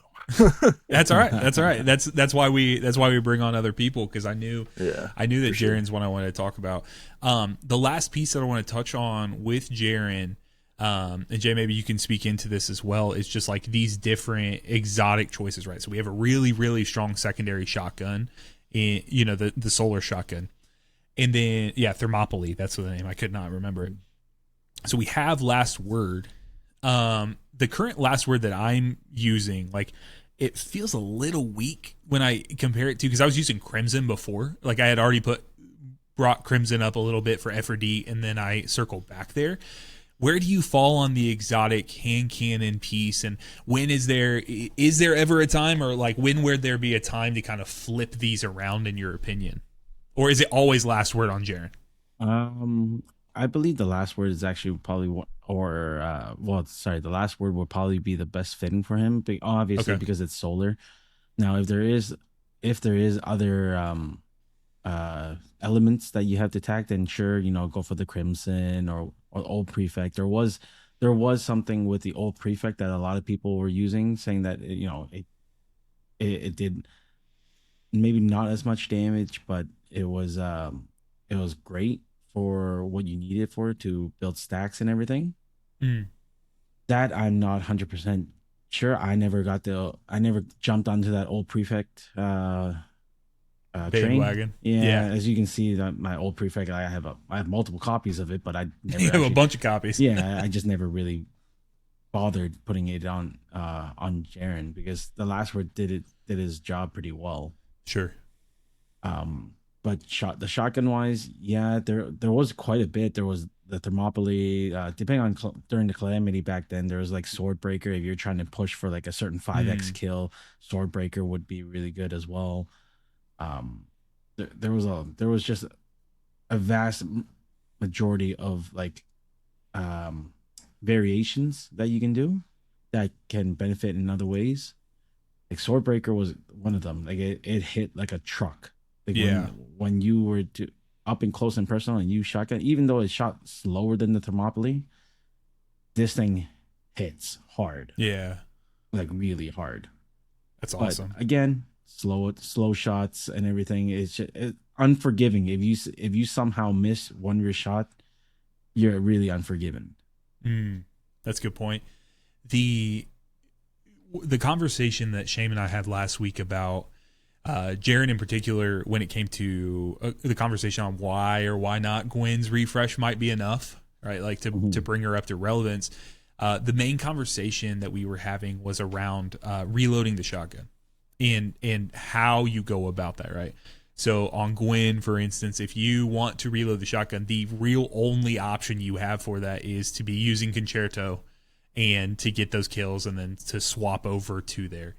That's all right. That's all right. That's why we bring on other people, because I knew that Jaren's one I wanted to talk about. The last piece that I want to touch on with Jaren, and Jay, maybe you can speak into this as well, is just like these different exotic choices, right? So we have a really, really strong secondary shotgun, in the solar shotgun, and then Thermopylae, that's the name. I could not remember it. So we have last word. The current last word that I'm using, like, it feels a little weak when I compare it to, because I was using Crimson before. Like, I had already brought Crimson up a little bit for Efrideet, and then I circled back there. Where do you fall on the exotic hand cannon piece, and when is there ever a time, or like when would there be a time to kind of flip these around in your opinion? Or is it always last word on Jaren? I believe the last word is actually probably the last word will probably be the best fitting for him, obviously, because it's solar. Now, if there is other elements that you have to attack, then sure, go for the Crimson or old Prefect. There was something with the old Prefect that a lot of people were using, saying that it did maybe not as much damage, but it was great for what you need it for, to build stacks and everything. That I'm not 100% sure. I never jumped onto that old Prefect train wagon. Yeah, as you can see, that my old Prefect, I have multiple copies of it, but I never you have a bunch of copies. Yeah, I just never really bothered putting it on Jaren, because the last word did his job pretty well. Sure. But the shotgun wise, there was quite a bit. There was the Thermopylae, depending on during the Calamity back then, there was like Swordbreaker. If you're trying to push for like a certain 5x kill, Swordbreaker would be really good as well. There was just a vast majority of like variations that you can do that can benefit in other ways. Like Swordbreaker was one of them. Like it hit like a truck. Like when you were up and close and personal and you shotgun, even though it shot slower than the Thermopylae, this thing hits hard. Yeah, like really hard. That's awesome. But again, slow shots and everything is unforgiving. If you somehow miss one of your shot, you're really unforgiven. That's a good point. The conversation that Shane and I had last week about Jaren in particular, when it came to the conversation on why or why not Gwynn's refresh might be enough, right? Like to bring her up to relevance. The main conversation that we were having was around reloading the shotgun and how you go about that, right? So on Gwynn, for instance, if you want to reload the shotgun, the real only option you have for that is to be using Concerto and to get those kills and then to swap over to there.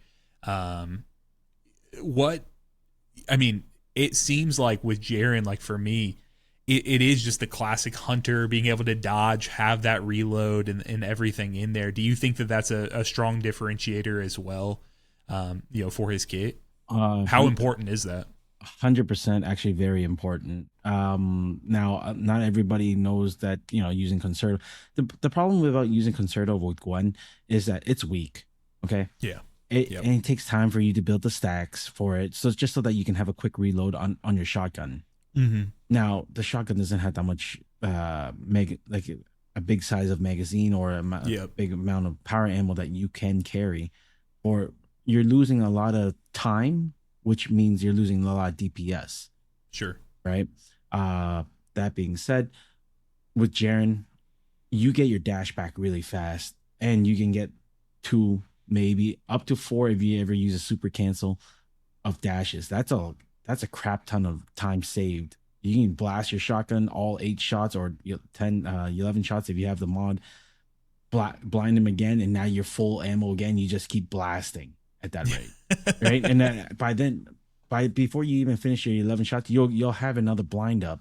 It seems like with Jaren, like for me, it is just the classic hunter, being able to dodge, have that reload and everything in there. Do you think that that's a strong differentiator as well, for his kit? How important is that? 100%, actually very important. Now, not everybody knows that, using Concerto. The problem about using Concerto with Gwynn is that it's weak. Okay. Yeah. And it takes time for you to build the stacks for it. So it's just so that you can have a quick reload on your shotgun. Now, the shotgun doesn't have that much a big size of magazine or a big amount of power ammo that you can carry, or you're losing a lot of time, which means you're losing a lot of DPS. Sure. Right. That being said, with Jaren, you get your dash back really fast, and you can get 2, maybe up to 4 if you ever use a super cancel of dashes. That's a crap ton of time saved. You can blast your shotgun all 8 shots or 11 shots if you have the mod. Blind him again, and now you're full ammo again. You just keep blasting at that rate, right? And then before you even finish your 11 shots, you'll have another blind up.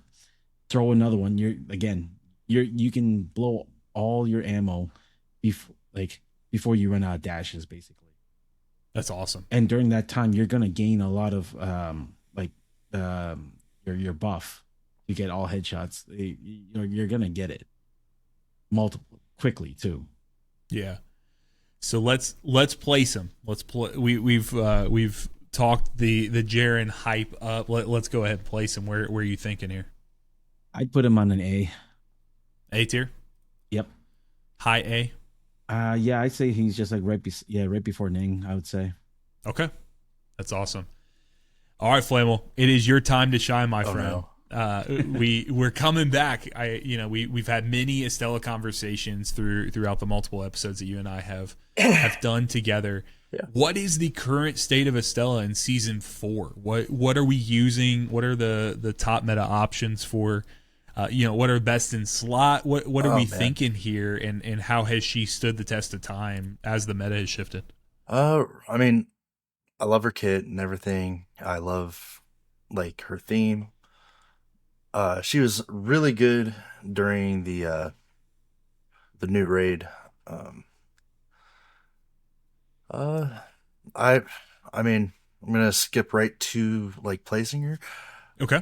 Throw another one. You can blow all your ammo before you run out of dashes, basically. That's awesome. And during that time, you're gonna gain a lot of your buff. You get all headshots. You're gonna get it multiple quickly too. Yeah. So let's place him. Let's play. We've talked the Jaren hype up. Let's go ahead and place him. Where are you thinking here? I'd put him on an A. A tier. Yep. High A. Yeah, I'd say he's just like right before Ning, I would say. Okay. That's awesome. All right, Flamel, it is your time to shine, my friend. No. We're coming back. We've had many Estela conversations throughout the multiple episodes that you and I have done together. Yeah. What is the current state of Estela in season 4? What are we using? What are the top meta options for? What are best in slot? What are we thinking here, and how has she stood the test of time as the meta has shifted? I mean, I love her kit and everything. I love her theme. She was really good during the new raid. I mean, I'm gonna skip right to placing her. Okay.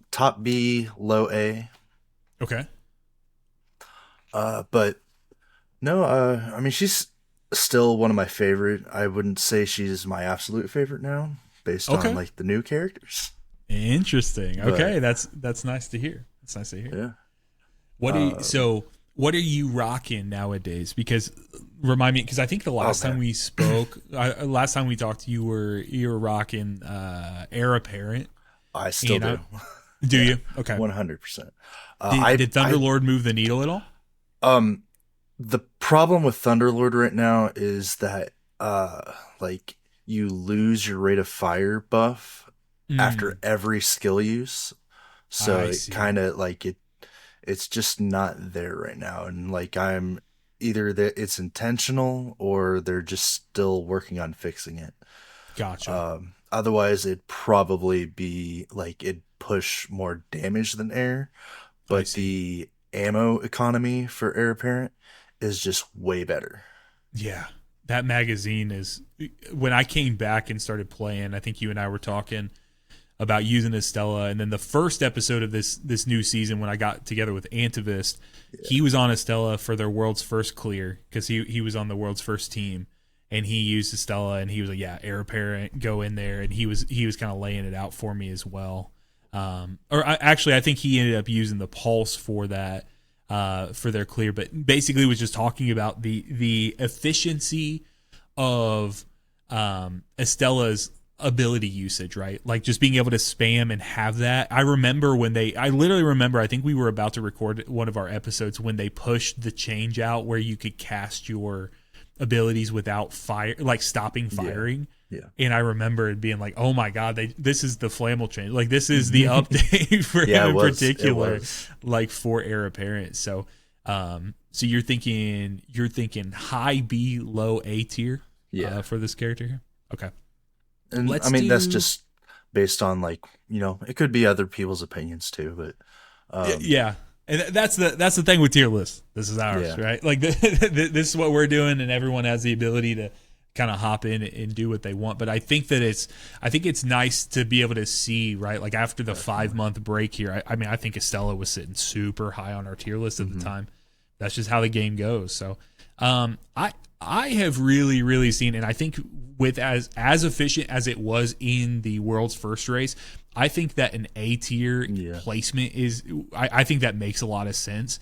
Top B, low A. Okay. But no, I mean, she's still one of my favorite. I wouldn't say she's my absolute favorite now, based on the new characters. Interesting. Okay, that's nice to hear. That's nice to hear. Yeah. What are you rocking nowadays? Because remind me, because I think the last time we spoke, last time we talked, you were rocking Heir Apparent. I still do. Do you? Okay. 100%. Did Thunderlord move the needle at all? The problem with Thunderlord right now is that you lose your rate of fire buff after every skill use. So it kind of it's just not there right now. And I'm either that it's intentional or they're just still working on fixing it. Gotcha. Otherwise it'd probably be it'd push more damage than air, but the ammo economy for Heir Apparent is just way better. Yeah. That magazine is, when I came back and started playing, I think you and I were talking about using Estela, and then the first episode of this new season when I got together with Antivist, he was on Estela for their world's first clear because he was on the world's first team, and he used Estela, and he was like, yeah, Heir Apparent, go in there, and he was kind of laying it out for me as well. I think he ended up using the Pulse for that, for their clear, but basically was just talking about the efficiency of Estela's ability usage, right? Just being able to spam and have that. I literally remember, I think we were about to record one of our episodes when they pushed the change out where you could cast your abilities without fire, stopping firing. Yeah. And I remember it being oh my God, this is the Flamel change. This is the update for him in particular, for Heir Apparent. So you're thinking high B, low A tier for this character here? Okay. And that's just based on it could be other people's opinions too, but yeah. And that's the thing with tier lists. This is ours, right? This is what we're doing, and everyone has the ability to kind of hop in and do what they want. But I think it's nice to be able to see, right? After the 5-month break here, I think Estela was sitting super high on our tier list at the time. That's just how the game goes. So I I have really seen, and I think with as efficient as it was in the world's first race, I think that an A tier placement is, I think that makes a lot of sense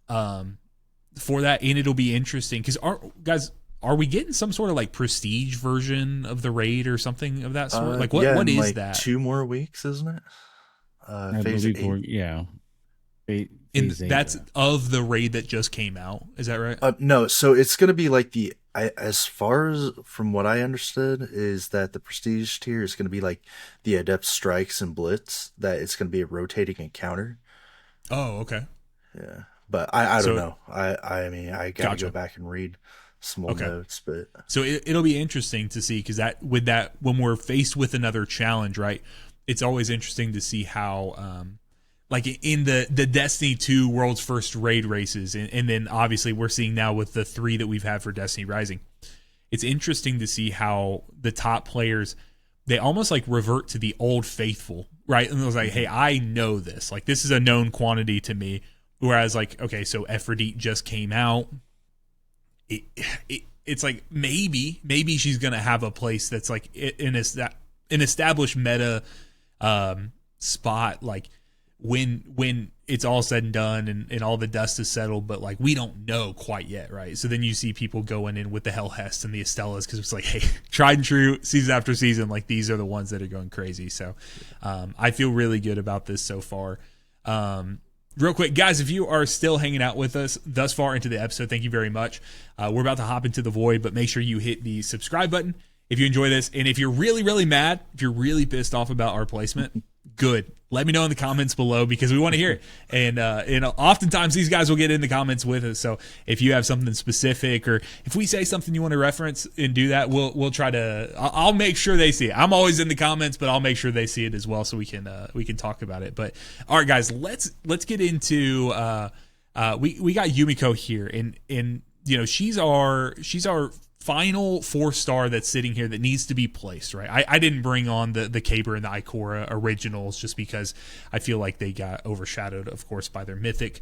for that, and it'll be interesting because are we getting some sort of like prestige version of the raid or something of that sort? Like what is like that? 2 more weeks, isn't it? Phase 8. Yeah. That's of the raid that just came out. Is that right? No, so it's going to be like as far as from what I understood is that the prestige tier is going to be like the adept strikes and blitz, that it's going to be a rotating encounter. Oh, okay. Yeah, but I don't know. I mean, I got to go back and read small notes, but so it'll be interesting to see, because when we're faced with another challenge, right? It's always interesting to see how like in the Destiny 2 world's first raid races, and then obviously we're seeing now with the 3 that we've had for Destiny Rising, it's interesting to see how the top players, they almost like revert to the old faithful, right? And it was like, hey, I know this, like this is a known quantity to me. Whereas like, okay, so Efrideet just came out. It's like maybe she's gonna have a place that's like an established meta spot, like when it's all said and done and all the dust is settled, but like we don't know quite yet, right? So then you see people going in with the Helhest and the Estelas, because it's like, hey, tried and true, season after season, like these are the ones that are going crazy. So I feel really good about this so far. Real quick, guys, if you are still hanging out with us thus far into the episode, thank you very much. We're about to hop into the void, but make sure you hit the subscribe button if you enjoy this. And if you're really mad, if you're really pissed off about our placement, good. Let me know in the comments below, because we want to hear it. And oftentimes these guys will get in the comments with us. So if you have something specific, or if we say something you want to reference and do that, we'll try to. I'll make sure they see it. I'm always in the comments, but I'll make sure they see it as well, so we can talk about it. But all right, guys, let's get into. We got Umeko here, and you know she's our final 4-star that's sitting here that needs to be placed, right? I didn't bring on the Kabr and the Ikora originals just because I feel like they got overshadowed, of course, by their Mythic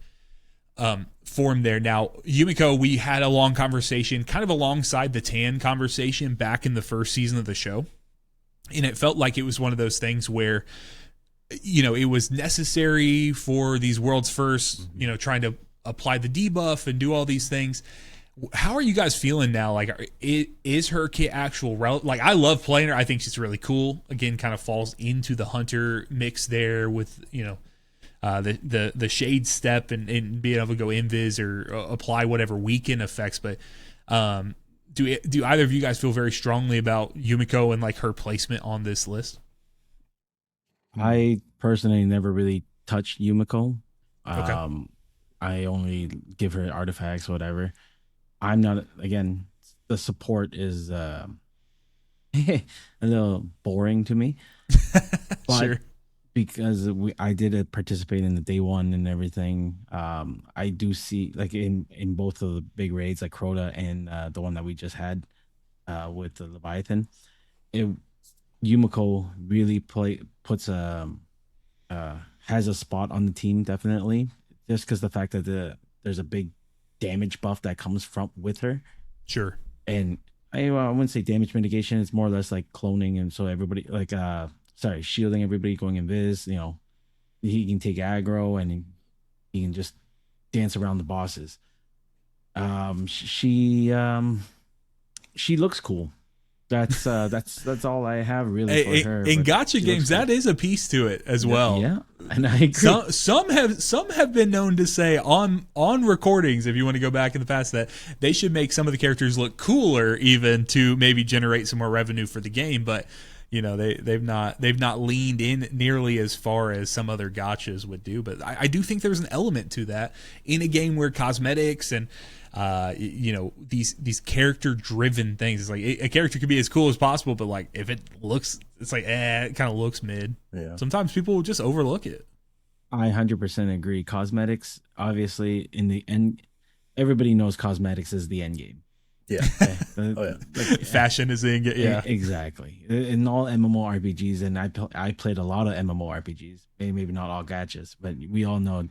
form there. Now, Umeko, we had a long conversation kind of alongside the Tan conversation back in the first season of the show. And it felt like it was one of those things where, you know, it was necessary for these world's first, you know, trying to apply the debuff and do all these things. How are you guys feeling now? Like, is her kit actual like, I love playing her. I think she's really cool. Again, kind of falls into the hunter mix there with, you know, the shade step and being able to go invis or apply whatever weaken effects. But do either of you guys feel very strongly about Umeko and like her placement on this list? I personally never really touched Umeko. Okay. I only give her artifacts, whatever. I'm not, again, the support is a little boring to me. But sure. Because I did participate in the day one and everything. I do see, like in both of the big raids, like Crota and the one that we just had with the Leviathan, Umeko really has a spot on the team, definitely, just because the fact that there's a big damage buff that comes with her. Sure. And I wouldn't say damage mitigation. It's more or less like cloning, and so everybody shielding everybody, going invis. You know, he can take aggro and he can just dance around the bosses. She looks cool. That's all I have really for her. In gacha games, that is a piece to it as well. Yeah, and I agree. Some have been known to say on recordings, if you want to go back in the past, that they should make some of the characters look cooler, even to maybe generate some more revenue for the game. But you know, they've not leaned in nearly as far as some other gachas would do. But I do think there's an element to that in a game where cosmetics and you know, these character driven things, it's like a character could be as cool as possible, but like if it looks, it's like it kind of looks mid. Yeah, sometimes people will just overlook it. I 100% agree. Cosmetics, obviously, in the end, everybody knows cosmetics is the end game. Yeah. Fashion is the end game. Yeah, exactly. In all MMORPGs, and I played a lot of MMORPGs, maybe not all gachas, but we all know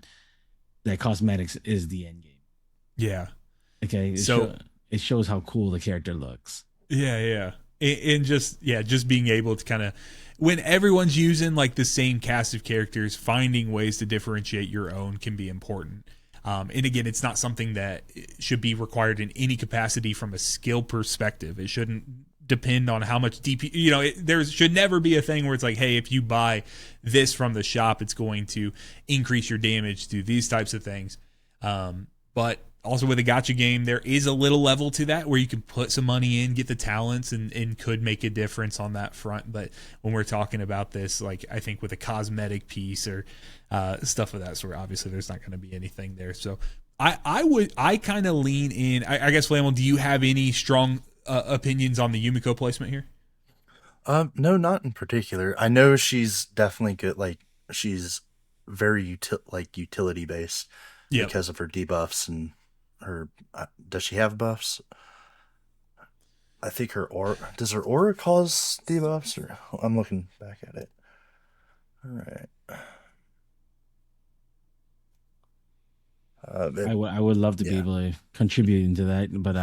that cosmetics is the end game. Yeah. Okay, so it shows how cool the character looks. Yeah. And just being able to kind of, when everyone's using like the same cast of characters, finding ways to differentiate your own can be important. And again, it's not something that should be required in any capacity from a skill perspective. It shouldn't depend on how much DP, there should never be a thing where it's like, hey, if you buy this from the shop, it's going to increase your damage, do these types of things. But also with a gacha game, there is a little level to that where you can put some money in, get the talents, and could make a difference on that front. But when we're talking about this, like I think with a cosmetic piece or stuff of that sort, obviously there's not going to be anything there. So I kind of lean in. I guess, Flamel, do you have any strong opinions on the Umeko placement here? No, not in particular. I know she's definitely good. Like she's very utility based because of her debuffs and her. Does she have buffs? I think her aura. Does her aura cause debuffs? Or I'm looking back at it. All right. I would love to be able to contribute into that, but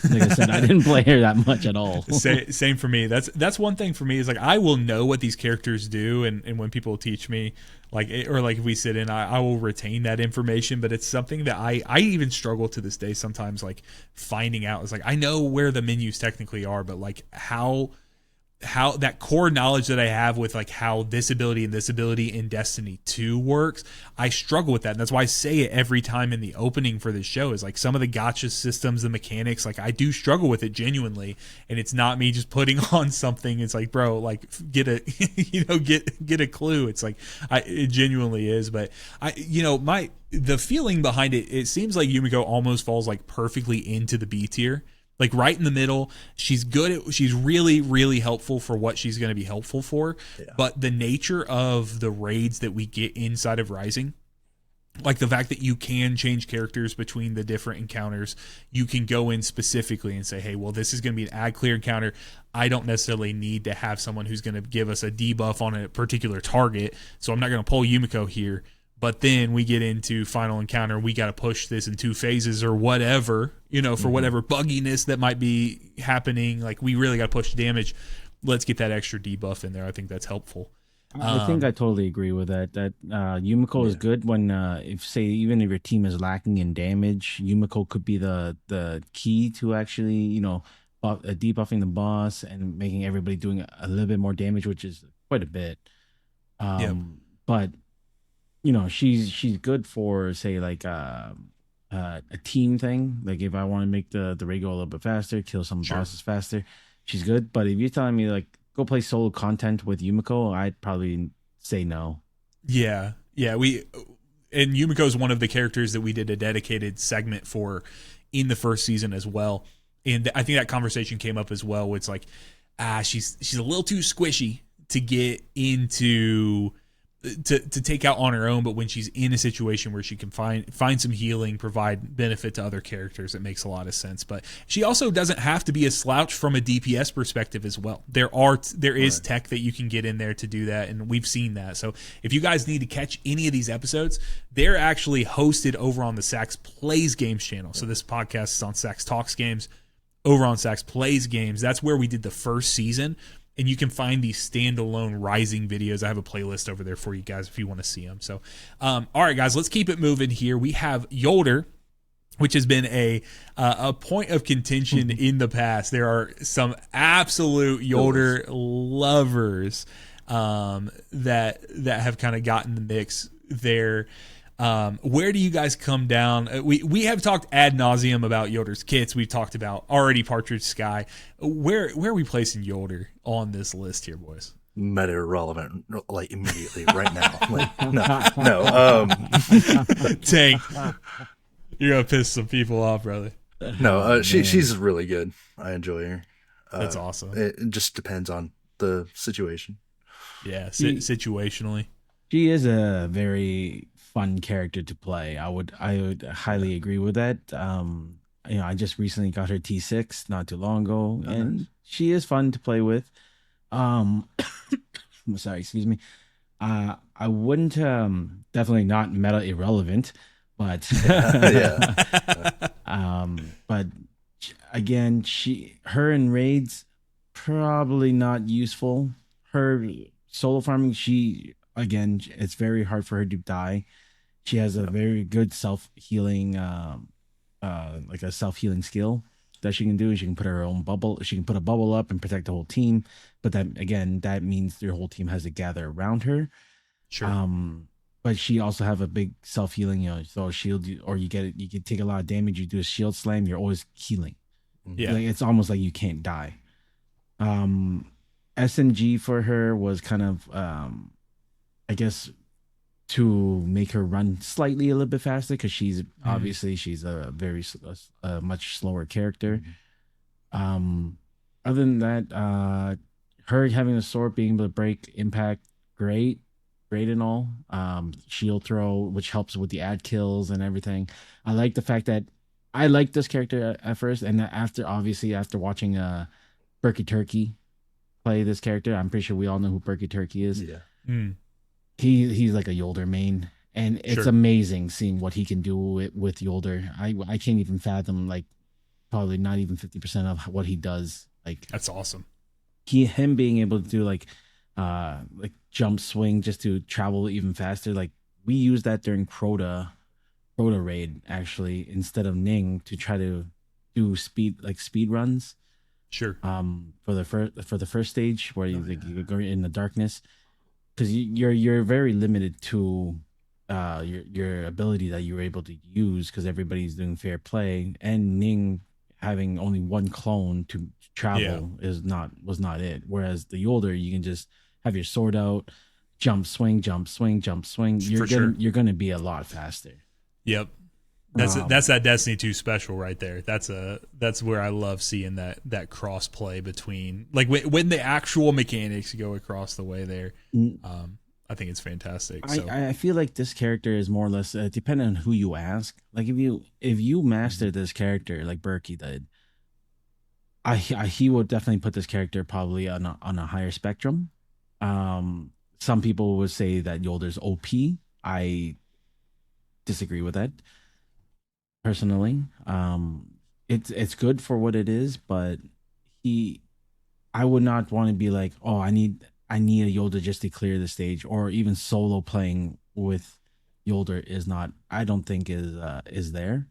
like I said, I didn't play her that much at all. Same for me. That's one thing for me is like I will know what these characters do, and when people teach me, or if we sit in, I will retain that information. But it's something that I even struggle to this day sometimes, like finding out. It's like I know where the menus technically are, but like how that core knowledge that I have with like how this ability in Destiny 2 works, I struggle with that. And that's why I say it every time in the opening for this show is like some of the gacha systems, the mechanics, like I do struggle with it genuinely. And it's not me just putting on something. It's like, bro, like get a, get a clue. It's like, it genuinely is. But the feeling behind it, it seems like Umeko almost falls like perfectly into the B tier. Like right in the middle, she's really, really helpful for what she's going to be helpful for. Yeah. But the nature of the raids that we get inside of Rising, like the fact that you can change characters between the different encounters, you can go in specifically and say, hey, well, this is going to be an ad clear encounter. I don't necessarily need to have someone who's going to give us a debuff on a particular target. So I'm not going to pull Umeko here. But then we get into final encounter. We got to push this in 2 phases or whatever, for whatever bugginess that might be happening. Like we really got to push damage. Let's get that extra debuff in there. I think that's helpful. I think I totally agree with that. That Umeko is good when, even if your team is lacking in damage, Umeko could be the key to actually, debuffing the boss and making everybody doing a little bit more damage, which is quite a bit. But she's good for say like a team thing. Like if I want to make the raid go a little bit faster, kill some bosses faster, she's good. But if you're telling me like go play solo content with Umeko, I'd probably say no. Yeah. And Umeko is one of the characters that we did a dedicated segment for in the first season as well. And I think that conversation came up as well. Where it's like, she's a little too squishy to get into. To take out on her own, but when she's in a situation where she can find some healing, provide benefit to other characters, it makes a lot of sense. But she also doesn't have to be a slouch from a DPS perspective as well. There is tech that you can get in there to do that, and we've seen that. So if you guys need to catch any of these episodes, they're actually hosted over on the Sax Plays Games channel. So this podcast is on Sax Talks Games, over on Sax Plays Games. That's where we did the first season. And you can find these standalone Rising videos. I have a playlist over there for you guys if you want to see them. So, all right, guys, let's keep it moving here. We have Jolder, which has been a point of contention in the past. There are some absolute Jolder lovers that have kind of gotten the mix there. Where do you guys come down? We have talked ad nauseum about Jolder's kits. We've talked about already Partridge Sky. Where are we placing Jolder on this list here, boys? Meta irrelevant, like immediately, right now. Like, no. Tank, you're gonna piss some people off, brother. No, she's really good. I enjoy her. That's awesome. It just depends on the situation. Yeah, situationally. She is a very fun character to play. I would highly agree with that. I just recently got her T6 not too long ago, and she is fun to play with. Sorry, excuse me. I wouldn't definitely not meta irrelevant, but but again, her in raids probably not useful. Her solo farming, again, it's very hard for her to die. She has a very good self healing, like a self healing skill that she can do. She can put her own bubble. She can put a bubble up and protect the whole team. But that means your whole team has to gather around her. Sure. But she also have a big self healing. So shield or you get it. You can take a lot of damage. You do a shield slam. You're always healing. Yeah. Like, it's almost like you can't die. SNG for her was kind of, I guess, to make her run slightly a little bit faster because she's obviously she's a very much slower character. Other than that, her having a sword, being able to break impact, great and all. Shield throw, which helps with the ad kills and everything. I like the fact that I liked this character at first, and after watching Berkey Turkey play this character, I'm pretty sure we all know who Berkey Turkey is. Yeah. He's like a Jolder main, and it's amazing seeing what he can do with Jolder. I can't even fathom, like, probably not even 50% of what he does. Like, that's awesome. Him being able to do like jump swing just to travel even faster. Like, we use that during Crota raid actually, instead of Ning, to try to do speed runs. Sure. For the first stage where you go in the darkness, because you're very limited to your ability that you're able to use because everybody's doing fair play, and Ning having only one clone to travel was not it. Whereas the Jolder, you can just have your sword out, jump swing. You're gonna be a lot faster. Yep. That's that Destiny 2 special right there. That's where I love seeing that cross play between, like, when the actual mechanics go across the way there. I think it's fantastic. So. I feel like this character is more or less depending on who you ask. Like, if you master this character like Berkey did, he would definitely put this character probably on a higher spectrum. Some people would say that Jolder's OP. I disagree with that. Personally, it's good for what it is, but I would not want to be like, oh, I need a Jolder just to clear the stage, or even solo playing with Jolder I don't think is there.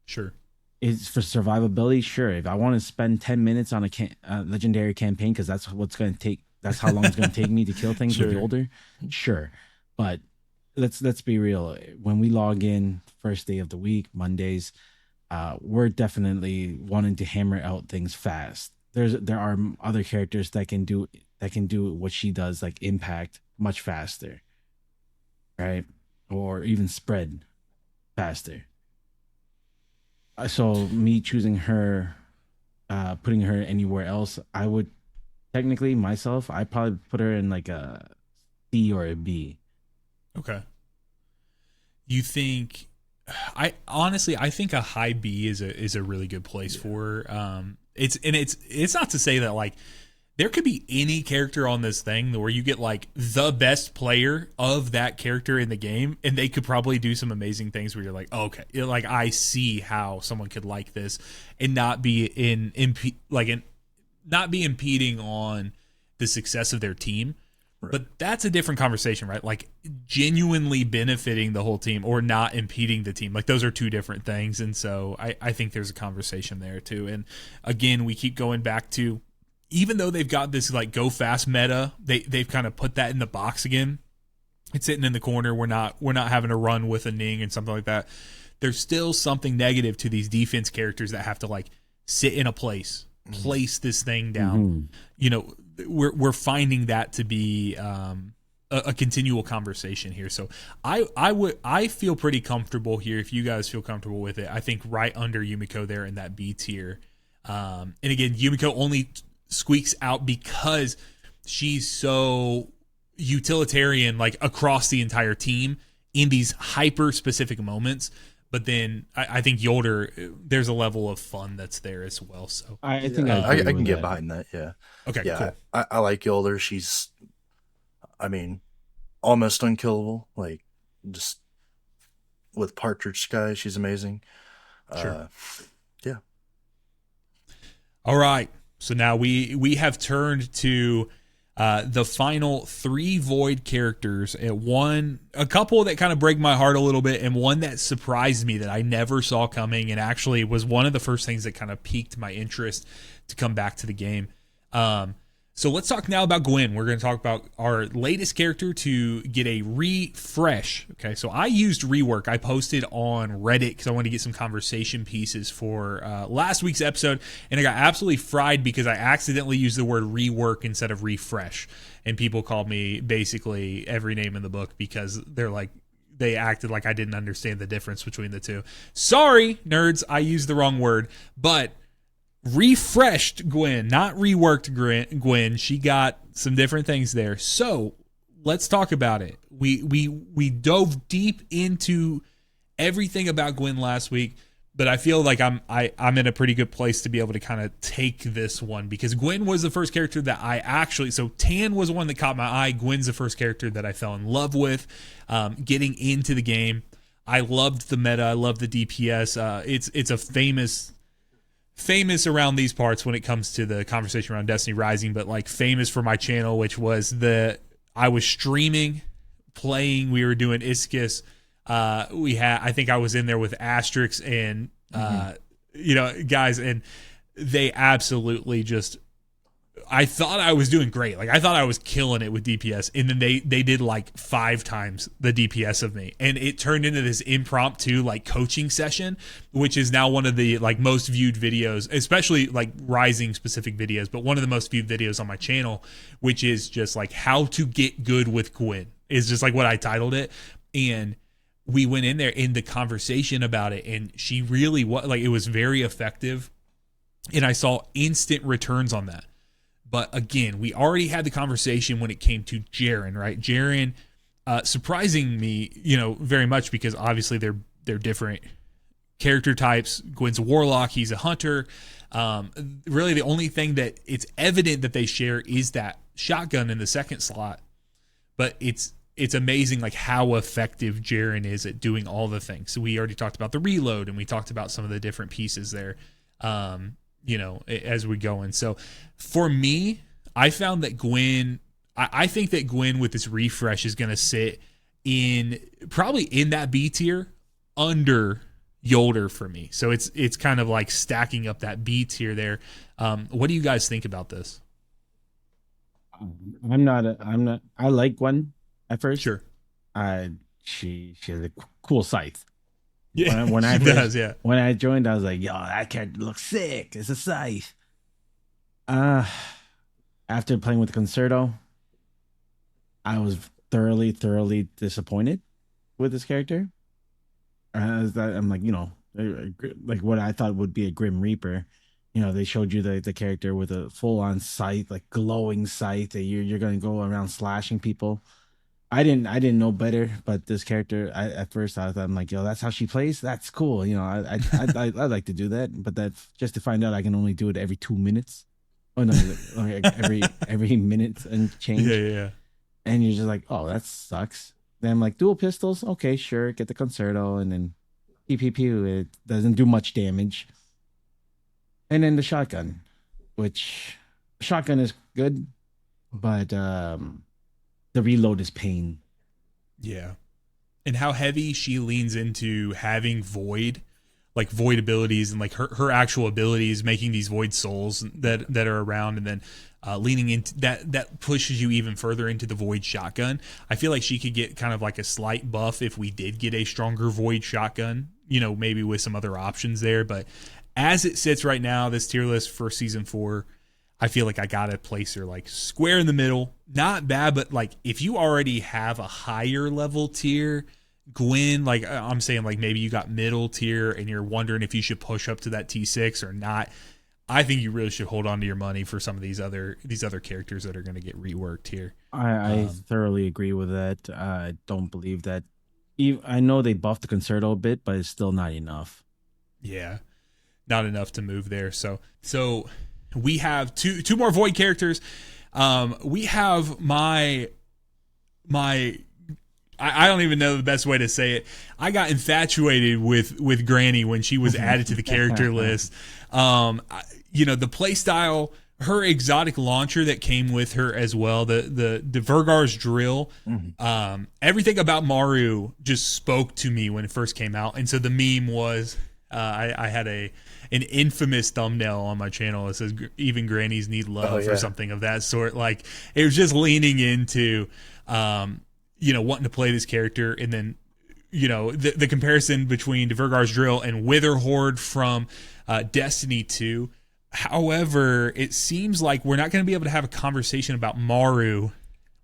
Sure. It's for survivability. Sure, if I want to spend 10 minutes on a legendary campaign, because that's how long it's going to take me to kill things with Jolder. Sure, but let's be real. When we log in first day of the week, Mondays, we're definitely wanting to hammer out things fast. There are other characters that can do what she does, like impact much faster, right? Or even spread faster. So me choosing her, putting her anywhere else, I would technically myself, I probably put her in like a C or a B. Okay. You think? I think a high B is a really good place for her. It's not to say that, like, there could be any character on this thing where you get like the best player of that character in the game, and they could probably do some amazing things where you're like, oh, okay, like, I see how someone could like this and not be not be impeding on the success of their team. Right. But that's a different conversation, right? Like, genuinely benefiting the whole team or not impeding the team. Like, those are two different things. And so I think there's a conversation there too. And again, we keep going back to, even though they've got this like go fast meta, they've kind of put that in the box again. It's sitting in the corner. We're not having to run with a Ning and something like that. There's still something negative to these defense characters that have to, like, sit in a place this thing down. We're finding that to be a continual conversation here. So I feel pretty comfortable here. If you guys feel comfortable with it, I think right under Umeko there in that B tier. And again, Umeko only squeaks out because she's so utilitarian, like, across the entire team in these hyper specific moments. But then I think Jolder, there's a level of fun that's there as well. So I think I can get behind that. Yeah. Okay. Yeah, cool. I like Jolder. She's, almost unkillable. Like, just with Partridge Sky, she's amazing. Sure. Yeah. All right. So now we have turned to the final 3 void characters. A couple that kind of break my heart a little bit, and one that surprised me that I never saw coming, and actually was one of the first things that kind of piqued my interest to come back to the game. So let's talk now about Gwynn. We're going to talk about our latest character to get a refresh. Okay, so I used Rework. I posted on Reddit because I wanted to get some conversation pieces for last week's episode, and I got absolutely fried because I accidentally used the word rework instead of refresh, and people called me basically every name in the book because they acted like I didn't understand the difference between the two. Sorry, nerds, I used the wrong word, but refreshed Gwynn, not reworked Gwynn. She got some different things there. So let's talk about it. We dove deep into everything about Gwynn last week, but I feel like I'm in a pretty good place to be able to kind of take this one because Gwynn was the first character that so Tan was one that caught my eye. Gwynn's the first character that I fell in love with getting into the game. I loved the meta. I loved the DPS. It's a famous around these parts when it comes to the conversation around Destiny Rising, but like famous for my channel, which was I was streaming, playing, we were doing Iskis. I think I was in there with Asterix and, guys, and they absolutely just, I thought I was doing great. Like I thought I was killing it with DPS, and then they did like 5 times the DPS of me, and it turned into this impromptu like coaching session, which is now one of the like most viewed videos, especially like Rising specific videos, but one of the most viewed videos on my channel, which is just like how to get good with Gwynn is just like what I titled it. And we went in there in the conversation about it, and she really it was very effective, and I saw instant returns on that. But again, we already had the conversation when it came to Jaren, right? Jaren, surprising me, very much because obviously they're different character types. Gwynn's a warlock, he's a hunter. Really, the only thing that it's evident that they share is that shotgun in the second slot. But it's amazing like how effective Jaren is at doing all the things. So we already talked about the reload, and we talked about some of the different pieces there. As we go in. So for me, I found that Gwynn, I think that Gwynn with this refresh is going to sit probably in that B tier under Jolder for me. So it's kind of like stacking up that B tier there. What do you guys think about this? I like Gwynn at first. Sure. She has a cool scythe. Yeah, when when I joined, I was like, yo, that character looks sick. It's a scythe. After playing with Concerto, I was thoroughly disappointed with this character. I'm like, like what I thought would be a Grim Reaper. They showed you the character with a full-on scythe, like glowing scythe that you're going to go around slashing people. I didn't know better, but this character, at first I'm like, yo, that's how she plays. That's cool. I'd like to do that, but that's just to find out I can only do it every 2 minutes. Oh no, every minute and change. Yeah. And you're just like, oh, that sucks. Then I'm like, dual pistols, okay, sure, get the Concerto, and then PPP, it doesn't do much damage. And then the shotgun, which shotgun is good, but the reload is pain. Yeah. And how heavy she leans into having void abilities, and like her actual abilities, making these void souls that are around, and then leaning into that pushes you even further into the void shotgun. I feel like she could get kind of like a slight buff if we did get a stronger void shotgun, maybe with some other options there. But as it sits right now, this tier list for season 4, I feel like I gotta place her like square in the middle. Not bad, but like if you already have a higher level tier, Gwynn, like I'm saying, like maybe you got middle tier and you're wondering if you should push up to that T6 or not, I think you really should hold on to your money for some of these other characters that are going to get reworked here. I thoroughly agree with that. I don't believe that. I know they buffed the Concerto a bit, but it's still not enough. Yeah, not enough to move there. So we have two more void characters. We have my I don't even know the best way to say it. I got infatuated with Granny when she was added to the character list. the play style, her exotic launcher that came with her as well, the Vergar's drill, everything about Maru just spoke to me when it first came out. And so the meme was, I had an infamous thumbnail on my channel that says even grannies need love or something of that sort. Like, it was just leaning into, wanting to play this character. And then, the comparison between Vergar's drill and Witherhoard from Destiny 2. However, it seems like we're not going to be able to have a conversation about Maru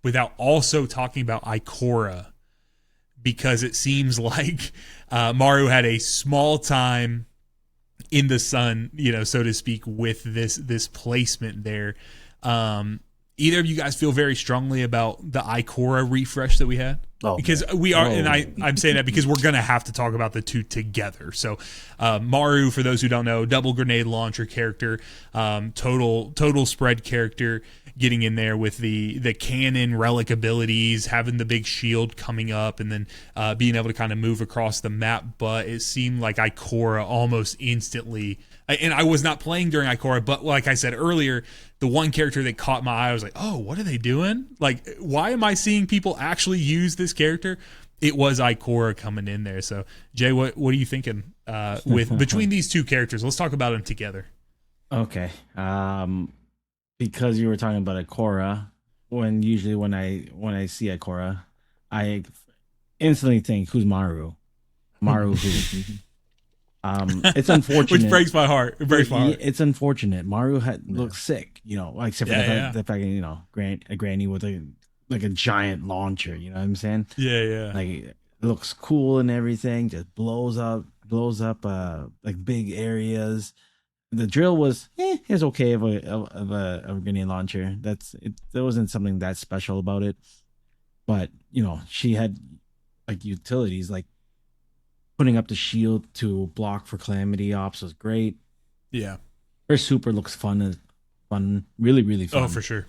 without also talking about Ikora, because it seems like Maru had a small time in the sun, so to speak, with this placement there. Either of you guys feel very strongly about the Ikora refresh that we had? Because we are, and I'm saying that because we're going to have to talk about the two together. So Maru, for those who don't know, double grenade launcher character, total spread character, getting in there with the cannon relic abilities, having the big shield coming up, and then being able to kind of move across the map. But it seemed like Ikora almost instantly, and I was not playing during Ikora, but like I said earlier, the one character that caught my eye, I was like, oh, what are they doing? Like, why am I seeing people actually use this character? It was Ikora coming in there. So, Jay, what are you thinking with between these two characters? Let's talk about them together. Okay. Because you were talking about Ikora, when I see Ikora, I instantly think, who's Maru? Maru who? It's unfortunate. Which breaks my heart. It's unfortunate. Maru looks sick, except for the fact that, a granny with a giant launcher, you know what I'm saying? Yeah. Like, it looks cool and everything, just blows up like big areas. The drill was it's okay of a grenade launcher. There wasn't something that special about it. But, she had like utilities, like putting up the shield to block for calamity ops was great. Yeah. Her super looks fun, really, really fun. Oh, for sure.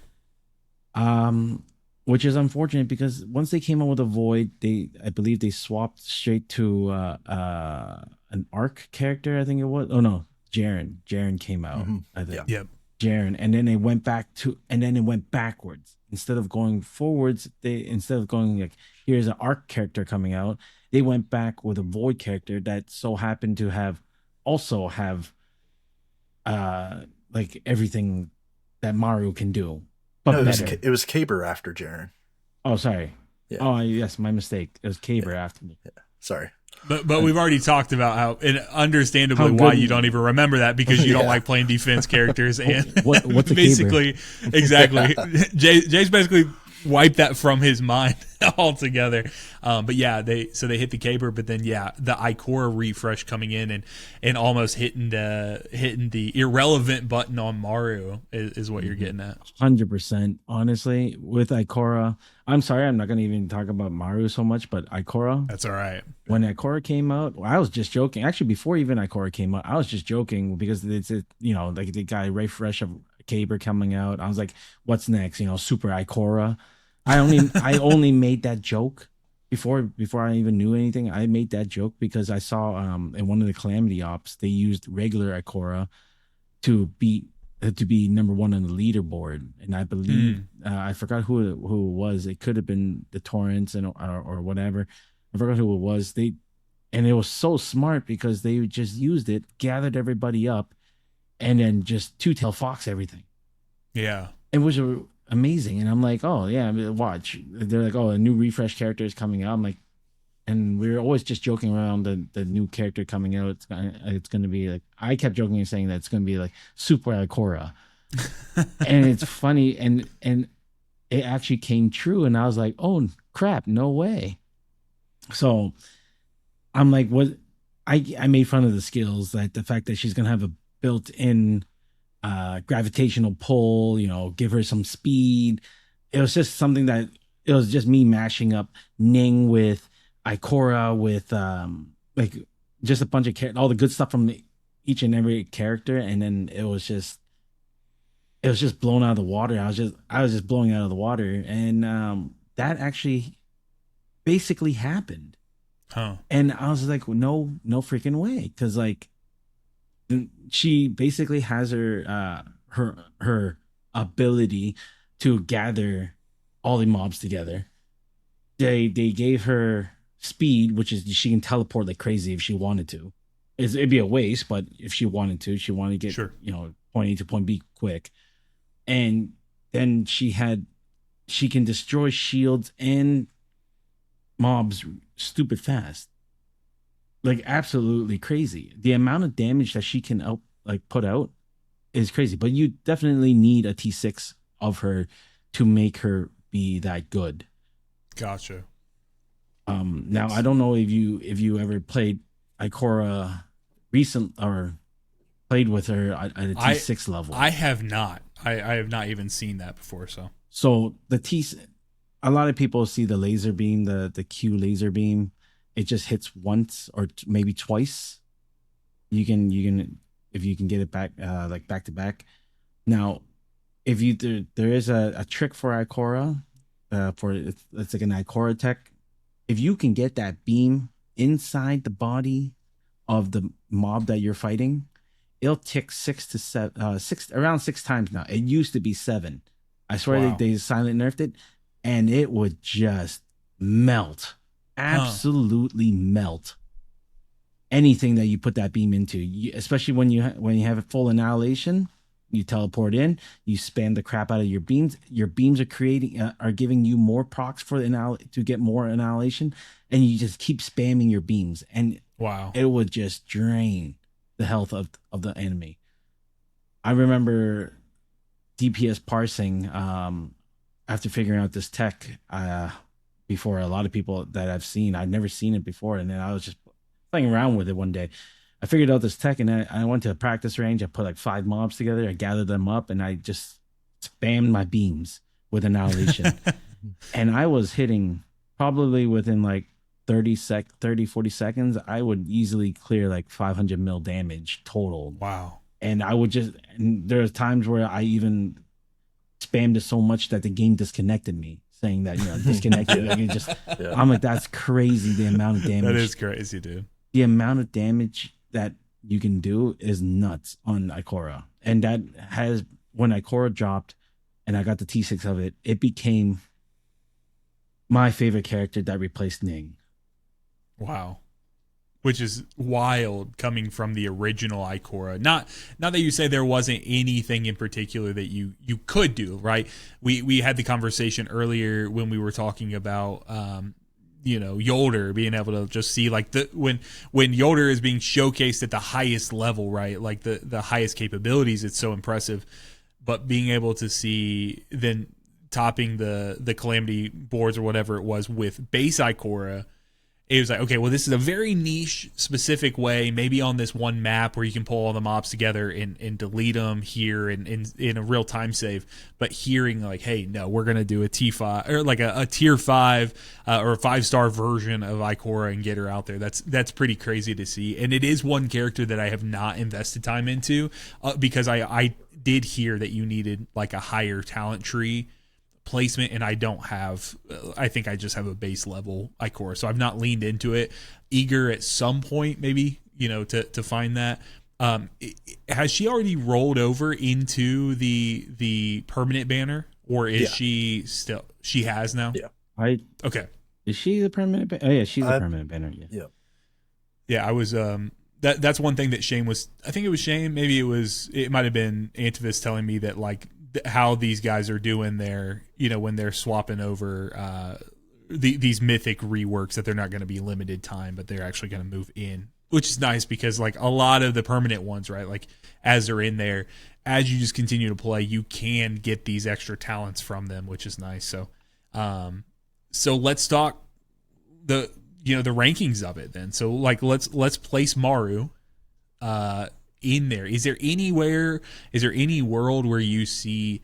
Which is unfortunate because once they came out with a void, I believe they swapped straight to an arc character, I think it was. Oh no, Jaren. Jaren came out. I think. Yep. Jaren, and then it went backwards. Instead of going forwards, instead of going like, here's an arc character coming out, they went back with a void character that so happened to have like everything that Maru can do. But no, it was Kabr after Jaren. Oh, sorry. Yeah. Oh, yes, my mistake. It was Kabr after me. Yeah. Sorry. But we've already talked about how, and understandably, why you don't even remember that, because you don't like playing defense characers. And what's a basically, Kabr? Exactly. Jay's basically wiped that from his mind altogether. But yeah, they hit the Kabr, but then the Ikora refresh coming in and almost hitting the irrelevant button on Maru is what you're getting at. 100%. Honestly, with Ikora, I'm sorry, I'm not going to even talk about Maru so much, but Ikora. That's all right. When Ikora came out, I was just joking. Actually, before even Ikora came out, I was just joking because it's like the guy refresh of Kabr coming out. I was like, what's next? Super Ikora. I only made that joke before I even knew anything. I made that joke because I saw in one of the calamity ops they used regular Ikora to be number one on the leaderboard, and I believe I forgot who it was. It could have been the Torrents or whatever. I forgot who it was. And it was so smart because they just used it, gathered everybody up, and then just two-tail fox everything. Yeah, it was amazing. And I'm like, oh yeah, watch. They're like, oh, a new refresh character is coming out. I'm like, and we were always just joking around the new character coming out. It's gonna be like, I kept joking and saying that it's gonna be like Super Ikora. And it's funny, and it actually came true. And I was like, oh crap, no way. So I'm like, what? I made fun of the skills, that the fact that she's gonna have a built-in gravitational pull, give her some speed. It was just something that it was just me mashing up Ning with Ikora with like just a bunch of all the good stuff from each and every character, and then it was just blown out of the water. I was just blowing out of the water, and that actually basically happened. Huh. And I was like, no freaking way, because like she basically has her ability to gather all the mobs together. They gave her speed, which is she can teleport like crazy if she wanted to. It'd be a waste, but if she wanted to, she wanted to get Sure. point A to point B quick. And then she can destroy shields and mobs stupid fast. Like absolutely crazy. The amount of damage that she can put out is crazy. But you definitely need a T6 of her to make her be that good. Gotcha. Now I don't know if you ever played Ikora recent or played with her at a T6 level. I have not. I have not even seen that before. So a lot of people see the laser beam, the Q laser beam. It just hits once or maybe twice. You can if you can get it back like back to back. Now, if there is a trick for Ikora, it's like an Ikora tech. If you can get that beam inside the body of the mob that you're fighting, it'll tick around 6 times now. It used to be 7. I swear they silent nerfed it, and it would just melt. Absolutely melt anything that you put that beam into, especially when you have a full annihilation. You teleport in, you spam the crap out of your beams. Your beams are giving you more procs to get more annihilation, and you just keep spamming your beams, and it would just drain the health of the enemy. I remember DPS parsing after figuring out this tech before a lot of people that I've seen. I'd never seen it before, and then I was just playing around with it one day. I figured out this tech, and I went to a practice range. I put like 5 mobs together. I gathered them up, and I just spammed my beams with annihilation. And I was hitting probably within like 40 seconds. I would easily clear like 500 mil damage total. Wow. And there's times where I even spammed it so much that the game disconnected me, saying that, disconnected. I'm like, that's crazy, the amount of damage. That is crazy, dude. The amount of damage that you can do is nuts on Ikora. And that when Ikora dropped and I got the T6 of it, it became my favorite character that replaced Ning. Wow. Which is wild coming from the original Ikora. Not that you say there wasn't anything in particular that you could do, right? We had the conversation earlier when we were talking about Jolder, being able to just see like when Jolder is being showcased at the highest level, right? Like the highest capabilities, it's so impressive. But being able to see then topping the Calamity boards or whatever it was with base Ikora, it was like, okay, well, this is a very niche, specific way, maybe on this one map where you can pull all the mobs together and delete them here in a real time save. But hearing like, hey, no, we're going to do a T5 or like a tier 5 or a 5-star version of Ikora and get her out there. That's pretty crazy to see. And it is one character that I have not invested time into because I did hear that you needed like a higher talent tree placement, and I don't have. I think I just have a base level Ikora, so I've not leaned into it. Eager at some point, maybe to find that. Has she already rolled over into the permanent banner, or is she still? She has now. Yeah. Okay. Is she the permanent? Oh yeah, she's the permanent banner. Yeah. Yeah, I was. That's one thing that Shane was. I think it was Shane. Maybe it might have been Antivis telling me that like how these guys are doing their, when they're swapping over these mythic reworks, that they're not going to be limited time, but they're actually going to move in, which is nice because like a lot of the permanent ones, right? Like as they're in there, as you just continue to play, you can get these extra talents from them, which is nice. So, so let's talk the rankings of it then. So like, let's place Maru, in there. Is there any world where you see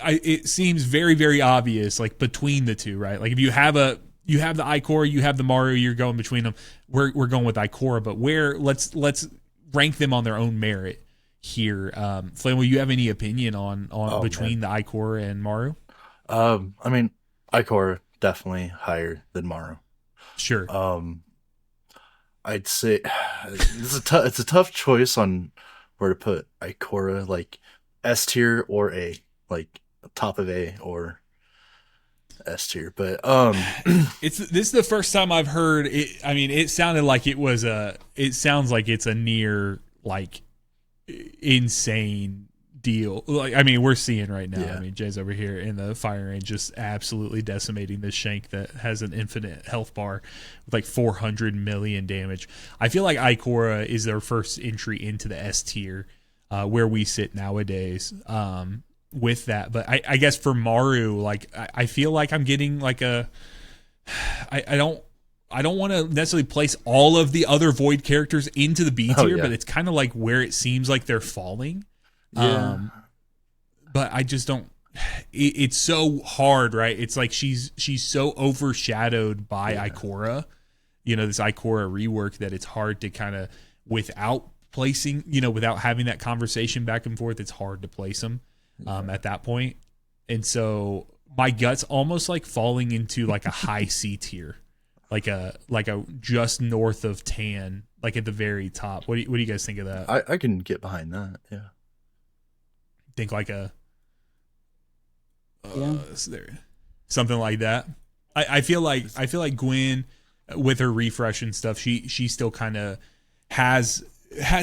it seems very, very obvious, like between the two, right? Like if you have the Ikora, you have the Maru, you're going between them. We're going with Ikora, but let's rank them on their own merit here. Flamel, you have any opinion on between the Ikora and Maru? I mean, Ikora definitely higher than Maru. Sure. I'd say it's a tough choice on where to put Ikora, like S tier or A, like top of A or S tier. But This is the first time I've heard it. I mean, it sounded like it sounds like it's a near like insane deal. Like, I mean, we're seeing right now. Yeah. I mean, Jay's over here in the fire range, just absolutely decimating this shank that has an infinite health bar with like 400 million damage. I feel like Ikora is their first entry into the S tier, where we sit nowadays. With that, but I guess for Maru, like I feel like I'm getting like I don't want to necessarily place all of the other Void characters into the B tier, but it's kind of like where it seems like they're falling. Yeah. But I just don't. It's so hard, right? It's like she's so overshadowed by Ikora, this Ikora rework, that it's hard to kind of without placing, without having that conversation back and forth. It's hard to place them at that point, and so my gut's almost like falling into like a high C tier, like a just north of tan, like at the very top. What do you guys think of that? I can get behind that. Yeah. Think like a something like that. I feel like Gwynn, with her refresh and stuff, she still kind of has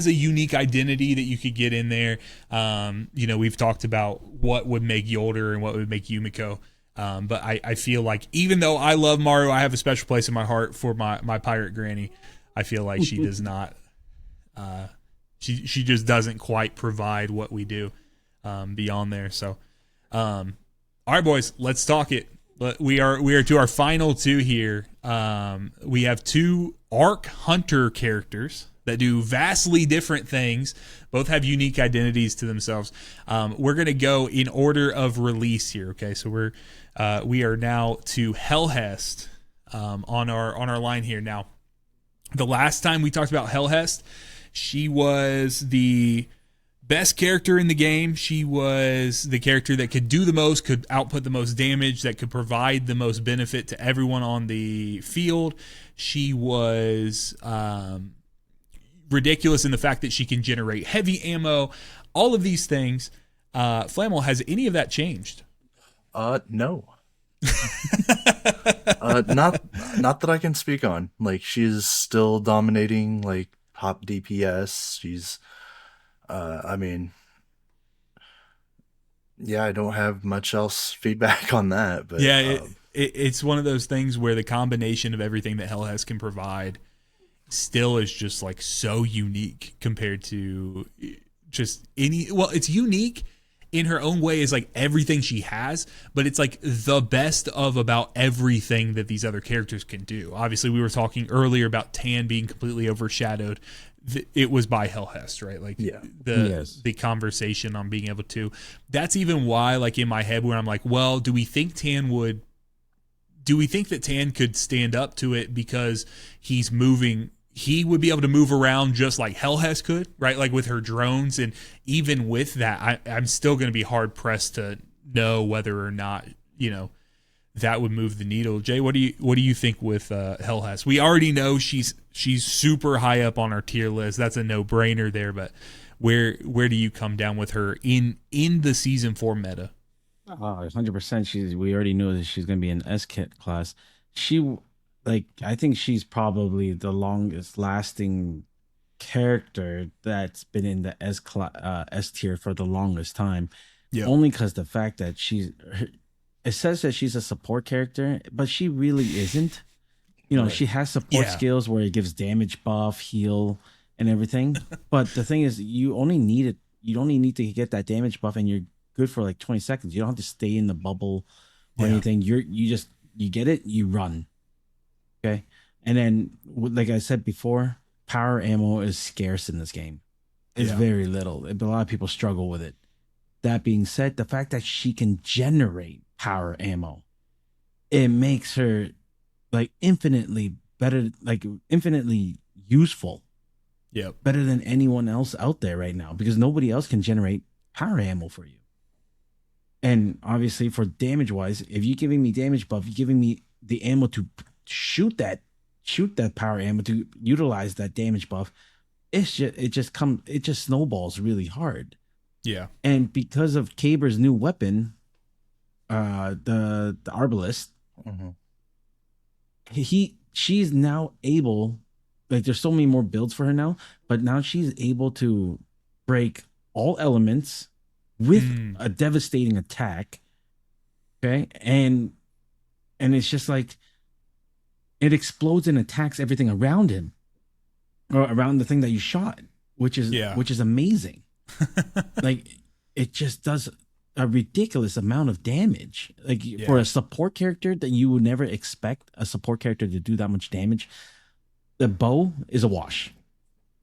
a unique identity that you could get in there. We've talked about what would make Jolder and what would make Umeko. But I feel like even though I love Maru, I have a special place in my heart for my pirate granny. I feel like she does not. She just doesn't quite provide what we do beyond there. So, all right, boys, let's talk it. We are to our final two here. We have two Arc Hunter characters that do vastly different things. Both have unique identities to themselves. We're gonna go in order of release here. Okay, so we are now to Helhest on our line here. Now, the last time we talked about Helhest, she was the best character in the game. She was the character that could do the most, could output the most damage, that could provide the most benefit to everyone on the field. She was ridiculous in the fact that she can generate heavy ammo, all of these things. Flamel, has any of that changed? No. Not that I can speak on. Like, she's still dominating, like, top DPS. She's I mean, yeah, I don't have much else feedback on that, but yeah, it's one of those things where the combination of everything that Helhest can provide still is just like so unique compared to just any. Well, it's unique in her own way, is like everything she has, but it's like the best of about everything that these other characters can do. Obviously, we were talking earlier about Tan being completely overshadowed. It was by Helhest, right? Like the conversation on being able to. That's even why, like in my head, where I'm like, well, do we think that Tan could stand up to it because he's moving? He would be able to move around just like Helhest could, right? Like with her drones. And even with that, I'm still going to be hard pressed to know whether or not, that would move the needle. Jay, what do you think with Helhest? We already know she's super high up on our tier list. That's a no-brainer there, but where do you come down with her in the season 4 meta? 100%. We already knew that she's going to be an S-Kit class. I think she's probably the longest lasting character that's been in the S tier for the longest time. Yeah. Only because the fact that it says that she's a support character, but she really isn't. Right. She has support skills where it gives damage buff, heal, and everything. But the thing is, you only need to get that damage buff, and you're good for like 20 seconds. You don't have to stay in the bubble or anything. You get it, you run. Okay. And then, like I said before, power ammo is scarce in this game. It's very little. A lot of people struggle with it. That being said, the fact that she can generate power ammo, it makes her like infinitely better, like infinitely useful. Yeah. Better than anyone else out there right now, because nobody else can generate power ammo for you. And obviously for damage wise, if you're giving me damage buff, you're giving me the ammo to shoot shoot that power ammo to utilize that damage buff, it just snowballs really hard. Yeah. And because of Kabr's new weapon, the Arbalist, she's now able, like, there's so many more builds for her now, but now she's able to break all elements with a devastating attack. Okay, and it's just like it explodes and attacks everything around him, or around the thing that you shot, which is amazing. Like, it just does a ridiculous amount of damage. Like, for a support character that you would never expect a support character to do that much damage, the bow is a wash.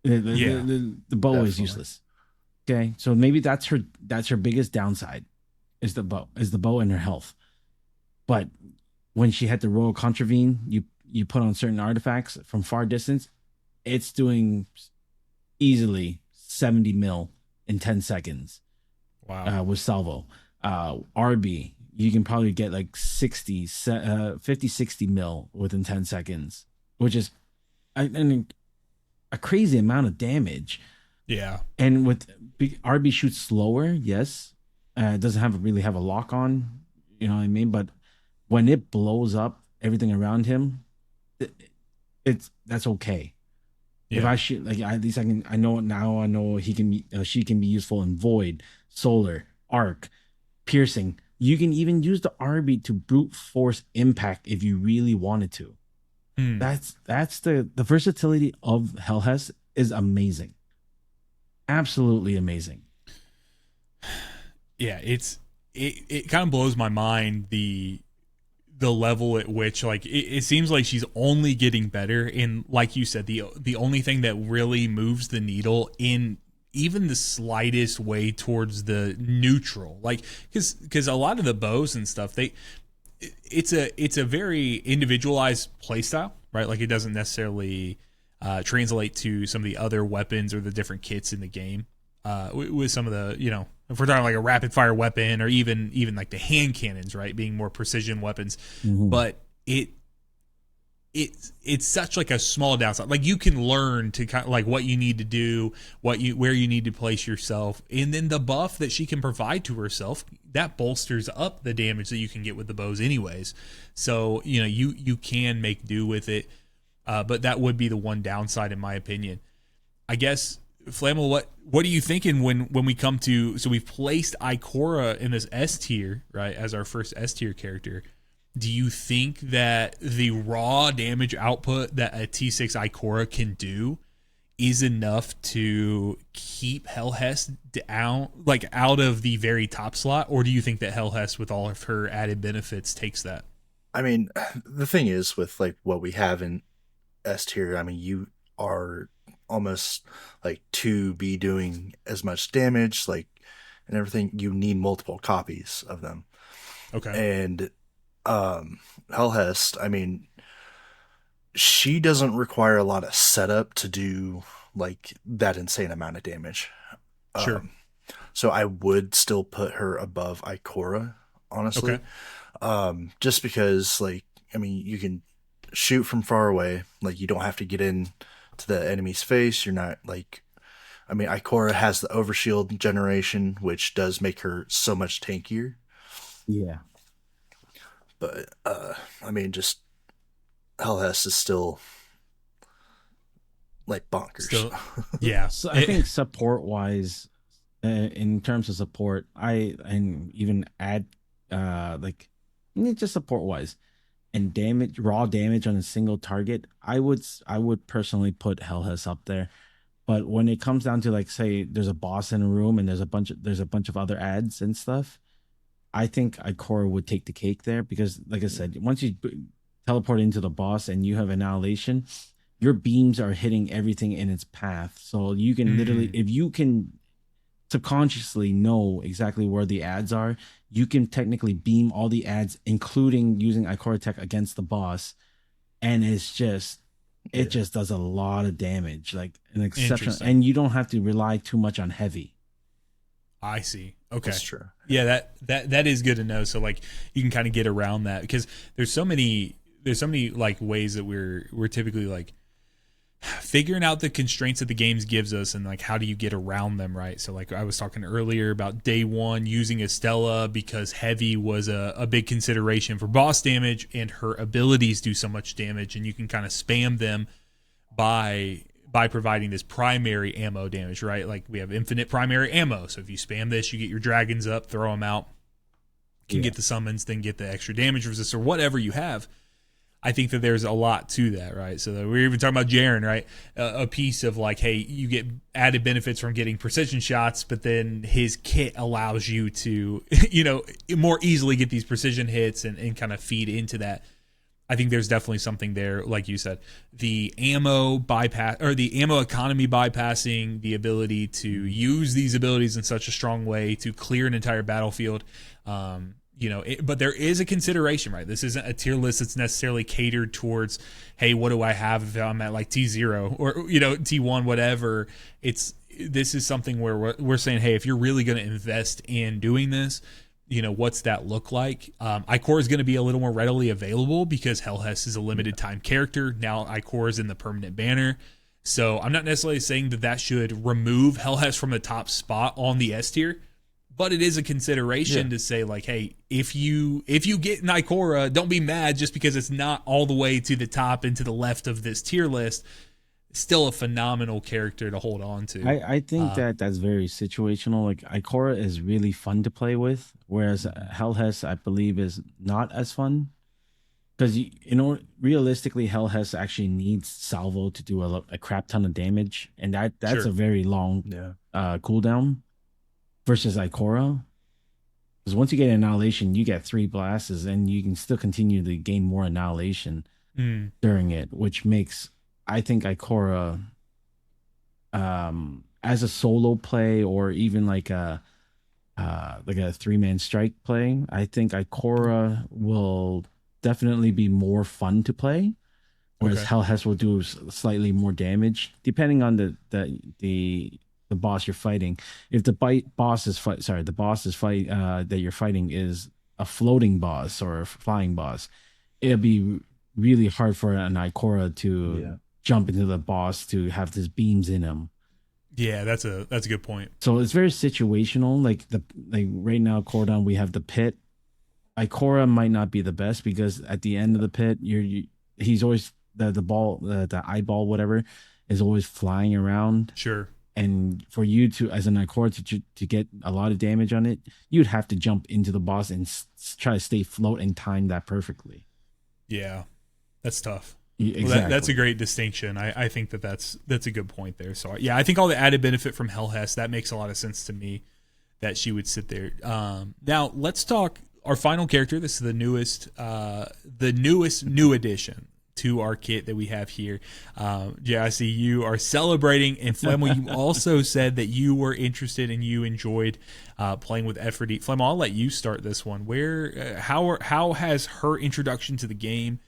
The bow is useless. Okay, so maybe that's her biggest downside, is the bow and her health. But when she had the Royal Contravene, you put on certain artifacts from far distance, it's doing easily 70 mil in 10 seconds. Wow. With salvo. RB, you can probably get like 50, 60 mil within 10 seconds, which is a crazy amount of damage. Yeah. And with RB shoots slower, yes. It doesn't really have a lock on, you know what I mean? But when it blows up everything around him, that's okay. Yeah. If I shoot, like, at least I know she can be useful in Void, Solar, Arc, Piercing. You can even use the RB to brute force impact if you really wanted to. That's the versatility of Helhest is amazing. Absolutely amazing. Yeah, it kind of blows my mind the level at which, like, it seems like she's only getting better. And like you said, the only thing that really moves the needle in even the slightest way towards the neutral, like, because a lot of the bows and stuff, it's a very individualized play style, right? Like, it doesn't necessarily translate to some of the other weapons or the different kits in the game. With some of the, you know, if we're talking like a rapid fire weapon, or even like the hand cannons, right, being more precision weapons. But it's such like a small downside. Like, you can learn to kind of like what you need to do, where you need to place yourself, and then the buff that she can provide to herself, that bolsters up the damage that you can get with the bows anyways. So, you know, you can make do with it, but that would be the one downside in my opinion. I guess, Flamel, what are you thinking when we come to, so we've placed Ikora in this S tier, right, as our first S tier character. Do you think that the raw damage output that a T6 Ikora can do is enough to keep Helhest down, like, out of the very top slot, or do you think that Helhest, with all of her added benefits, takes that? I mean, the thing is, with like what we have in S tier, I mean, you are almost like to be doing as much damage, like, and everything, you need multiple copies of them. Okay. And Helhest, I mean, she doesn't require a lot of setup to do like that insane amount of damage. Sure. So I would still put her above Ikora, honestly. Okay. Just because, like, I mean, you can shoot from far away, like, you don't have to get in to the enemy's face. You're not like, I mean, Ikora has the overshield generation, which does make her so much tankier. Yeah. But I mean, just Helhest is still like bonkers. Yeah. So I think support wise, in terms of support, and even add like, just support wise and damage, raw damage on a single target, I would personally put Helhest up there. But when it comes down to, like, say there's a boss in a room and there's a bunch of other ads and stuff, I think Ikora would take the cake there, because, like I said, once you teleport into the boss and you have Annihilation, your beams are hitting everything in its path. So you can literally, if you can subconsciously know exactly where the ads are, you can technically beam all the ads, including using Ikora Tech against the boss. And it just does a lot of damage, like an exceptional, and you don't have to rely too much on heavy. I see. Okay. That's true. Yeah, that is good to know. So, like, you can kind of get around that, because there's so many there's so many like ways that we're typically like figuring out the constraints that the games gives us and like how do you get around them, right? So like I was talking earlier about day one using Estela because heavy was a big consideration for boss damage, and her abilities do so much damage, and you can kind of spam them by providing this primary ammo damage, right? Like we have infinite primary ammo, so if you spam this, you get your dragons up, throw them out, can get the summons, then get the extra damage resist or whatever you have. I think that there's a lot to that, right? So that we're even talking about Jaren, right? A piece of like, hey, you get added benefits from getting precision shots, but then his kit allows you to, more easily get these precision hits and kind of feed into that. I think there's definitely something there, like you said, the ammo bypass or the ammo economy bypassing, the ability to use these abilities in such a strong way to clear an entire battlefield. But there is a consideration, right? This isn't a tier list that's necessarily catered towards, hey, what do I have if I'm at like T0 or, T1, whatever. This is something where we're saying, hey, if you're really going to invest in doing this, what's that look like? Ikora is going to be a little more readily available because Helhest is a limited time character. Now Ikora is in the permanent banner. So I'm not necessarily saying that should remove Helhest from the top spot on the S tier. But it is a consideration to say, like, hey, if you get an Ikora, don't be mad just because it's not all the way to the top and to the left of this tier list. Still a phenomenal character to hold on to. I think that's very situational. Like Ikora is really fun to play with, whereas Helhest, I believe, is not as fun. Because realistically, Helhest actually needs salvo to do a crap ton of damage, and that's a very long cooldown. Versus Ikora, because once you get Annihilation, you get 3 blasts, and you can still continue to gain more Annihilation during it, which makes, I think, Ikora, as a solo play or even like a 3-man strike play, I think Ikora will definitely be more fun to play, whereas Helhest will do slightly more damage depending on the boss you're fighting. If the boss that you're fighting is a floating boss or a flying boss, it'll be really hard for an Ikora to jump into the boss to have these beams in him. Yeah, that's a good point. So it's very situational. Like right now, Cordon, we have the pit. Ikora might not be the best because at the end of the pit, he's always the ball, the eyeball, whatever, is always flying around. Sure. And for you to, as an Ikora, to get a lot of damage on it, you'd have to jump into the boss and try to stay float and time that perfectly. Yeah, that's tough. Exactly. Well, that's a great distinction. I think that's a good point there. So yeah, I think all the added benefit from Helhest, that makes a lot of sense to me that she would sit there. Now let's talk our final character. This is the newest new addition to our kit that we have here. I see you are celebrating, and Flamel, you also said that you were interested and you enjoyed playing with Efrideet. Flamel, I'll let you start this one. How has her introduction to the game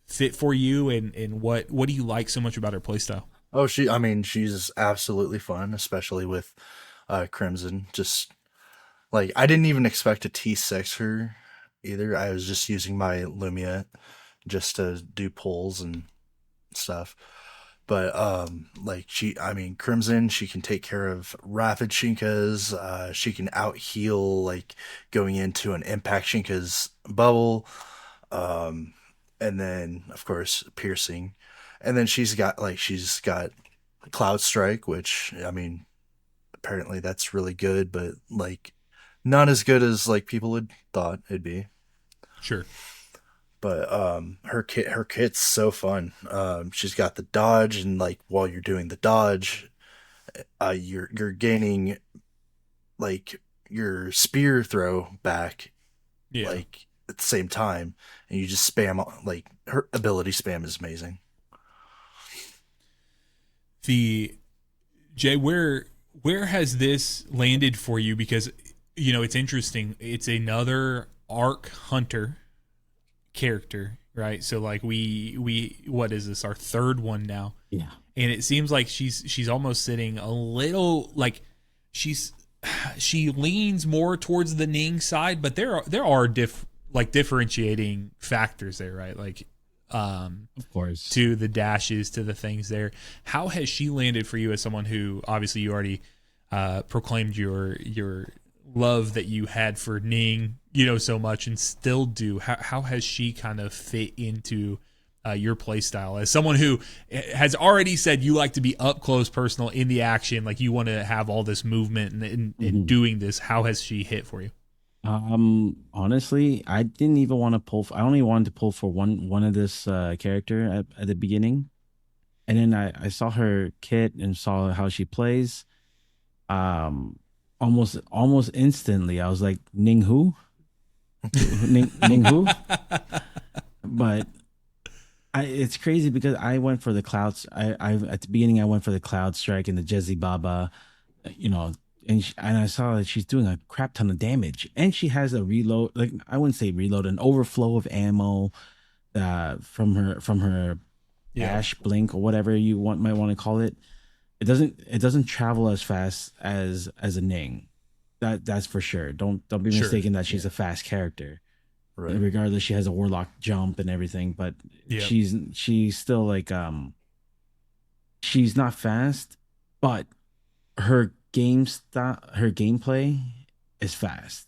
fit for you, and what do you like so much about her playstyle? Oh, she's absolutely fun, especially with Crimson. Just like I didn't even expect to T6 her either. I was just using my Lumia just to do pulls and stuff. But Crimson, she can take care of rapid Shinkas. She can out heal like going into an impact Shinka's bubble. And then of course piercing. And then she's got Cloud Strike, which apparently that's really good, but like not as good as like people would thought it'd be. Sure. But her kit's so fun. She's got the dodge, and like while you're doing the dodge, you're gaining like your spear throw back, like at the same time, and you just spam. Like her ability spam is amazing. Jay, where has this landed for you? Because it's interesting. It's another Arc Hunter character, right? So like we what is this, our third one now? Yeah. And it seems like she's almost sitting a little like she leans more towards the Ning side, but there are like differentiating factors there, right? Like, of course, to the dashes, to the things there. How has she landed for you as someone who obviously you already proclaimed your love that you had for Ning, so much and still do. How has she kind of fit into your play style as someone who has already said you like to be up close, personal in the action, like you want to have all this movement and doing this? How has she hit for you? Honestly, I didn't even want to pull. I only wanted to pull for one of this character at the beginning, and then I saw her kit and saw how she plays. Almost instantly, I was like, Ning who? Ning who? But it's crazy because I went for the clouds. I at the beginning I went for the cloud strike and the Jezzy Baba, and I saw that she's doing a crap ton of damage, and she has a reload. Like, I wouldn't say reload, an overflow of ammo, from her Ash Blink or whatever you might want to call it. It doesn't travel as fast as a Ning. That's for sure. Don't be mistaken that she's a fast character. Right. Regardless, she has a warlock jump and everything, but she's still like she's not fast, but her gameplay is fast.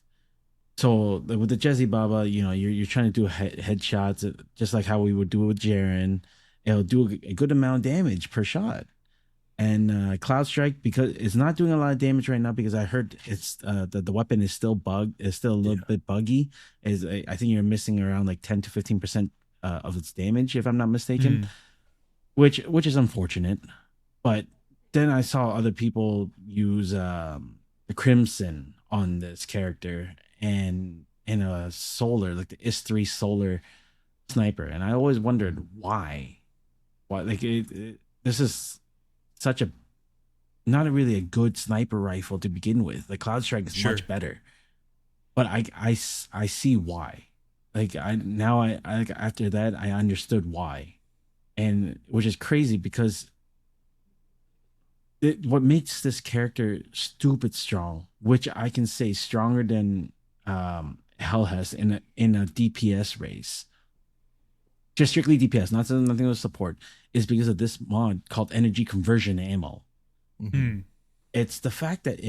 So with the Jezzy Baba, you're trying to do headshots just like how we would do it with Jaren. It'll do a good amount of damage per shot. And Cloud Strike, because it's not doing a lot of damage right now, because I heard it's the weapon is still a little bit buggy. I think you're missing around like 10 to 15% of its damage, if I'm not mistaken, which is unfortunate. But then I saw other people use the Crimson on this character and in a solar, like the IS-3 solar sniper, and I always wondered why like this is such a not really a good sniper rifle to begin with. The Cloud Strike is much better, but I see why. Like after that I understood why, and which is crazy because what makes this character stupid strong, which I can say stronger than Helhest in a DPS race, just strictly DPS, nothing with support, is because of this mod called Energy Conversion Ammo. Mm-hmm. It's the fact that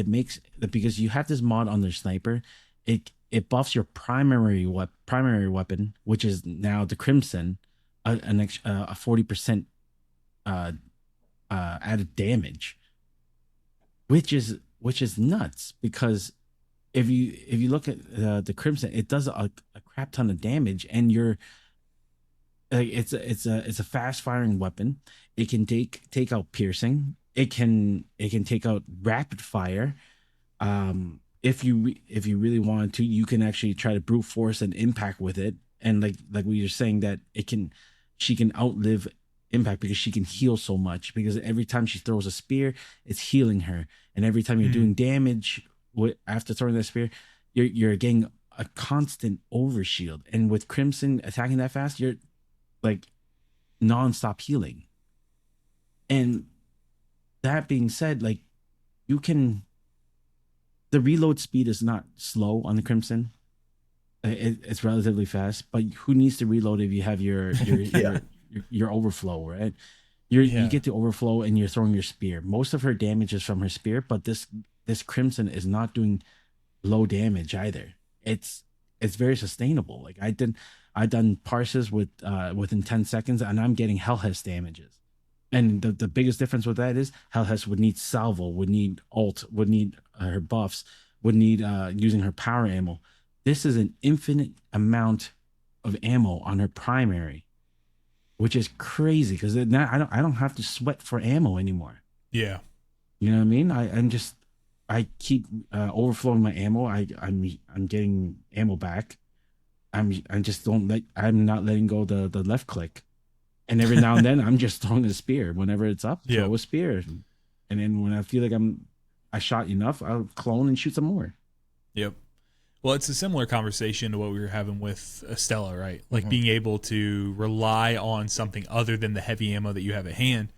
because you have this mod on their sniper, it buffs your primary weapon, which is now the Crimson, a 40% added damage, which is nuts. Because if you look at the Crimson, it does a crap ton of damage, and it's a fast firing weapon. It can take out piercing. It can take out rapid fire. If you really wanted to, you can actually try to brute force an impact with it. And like we were saying, that she can outlive impact because she can heal so much. Because every time she throws a spear, it's healing her, and every time you're doing damage after throwing that spear, you're getting a constant overshield. And with Crimson attacking that fast, you're like non-stop healing. And that being said, like, the reload speed is not slow on the Crimson. It's relatively fast, but who needs to reload if you have your overflow, right? You get the overflow and you're throwing your spear. Most of her damage is from her spear, but this Crimson is not doing low damage either. It's very sustainable. Like, I done parses within 10 seconds, and I'm getting Helhest damages. And the biggest difference with that is Helhest would need salvo, would need ult, would need her buffs, would need using her power ammo. This is an infinite amount of ammo on her primary, which is crazy because now I don't have to sweat for ammo anymore. Yeah, you know what I mean. I keep overflowing my ammo. I'm getting ammo back. I'm not letting go the left click, and every now and then I'm just throwing a spear. Whenever it's up, throw a spear, and then when I feel like I shot enough, I'll clone and shoot some more. Yep. Well, it's a similar conversation to what we were having with Estela, right? Like being able to rely on something other than the heavy ammo that you have at hand,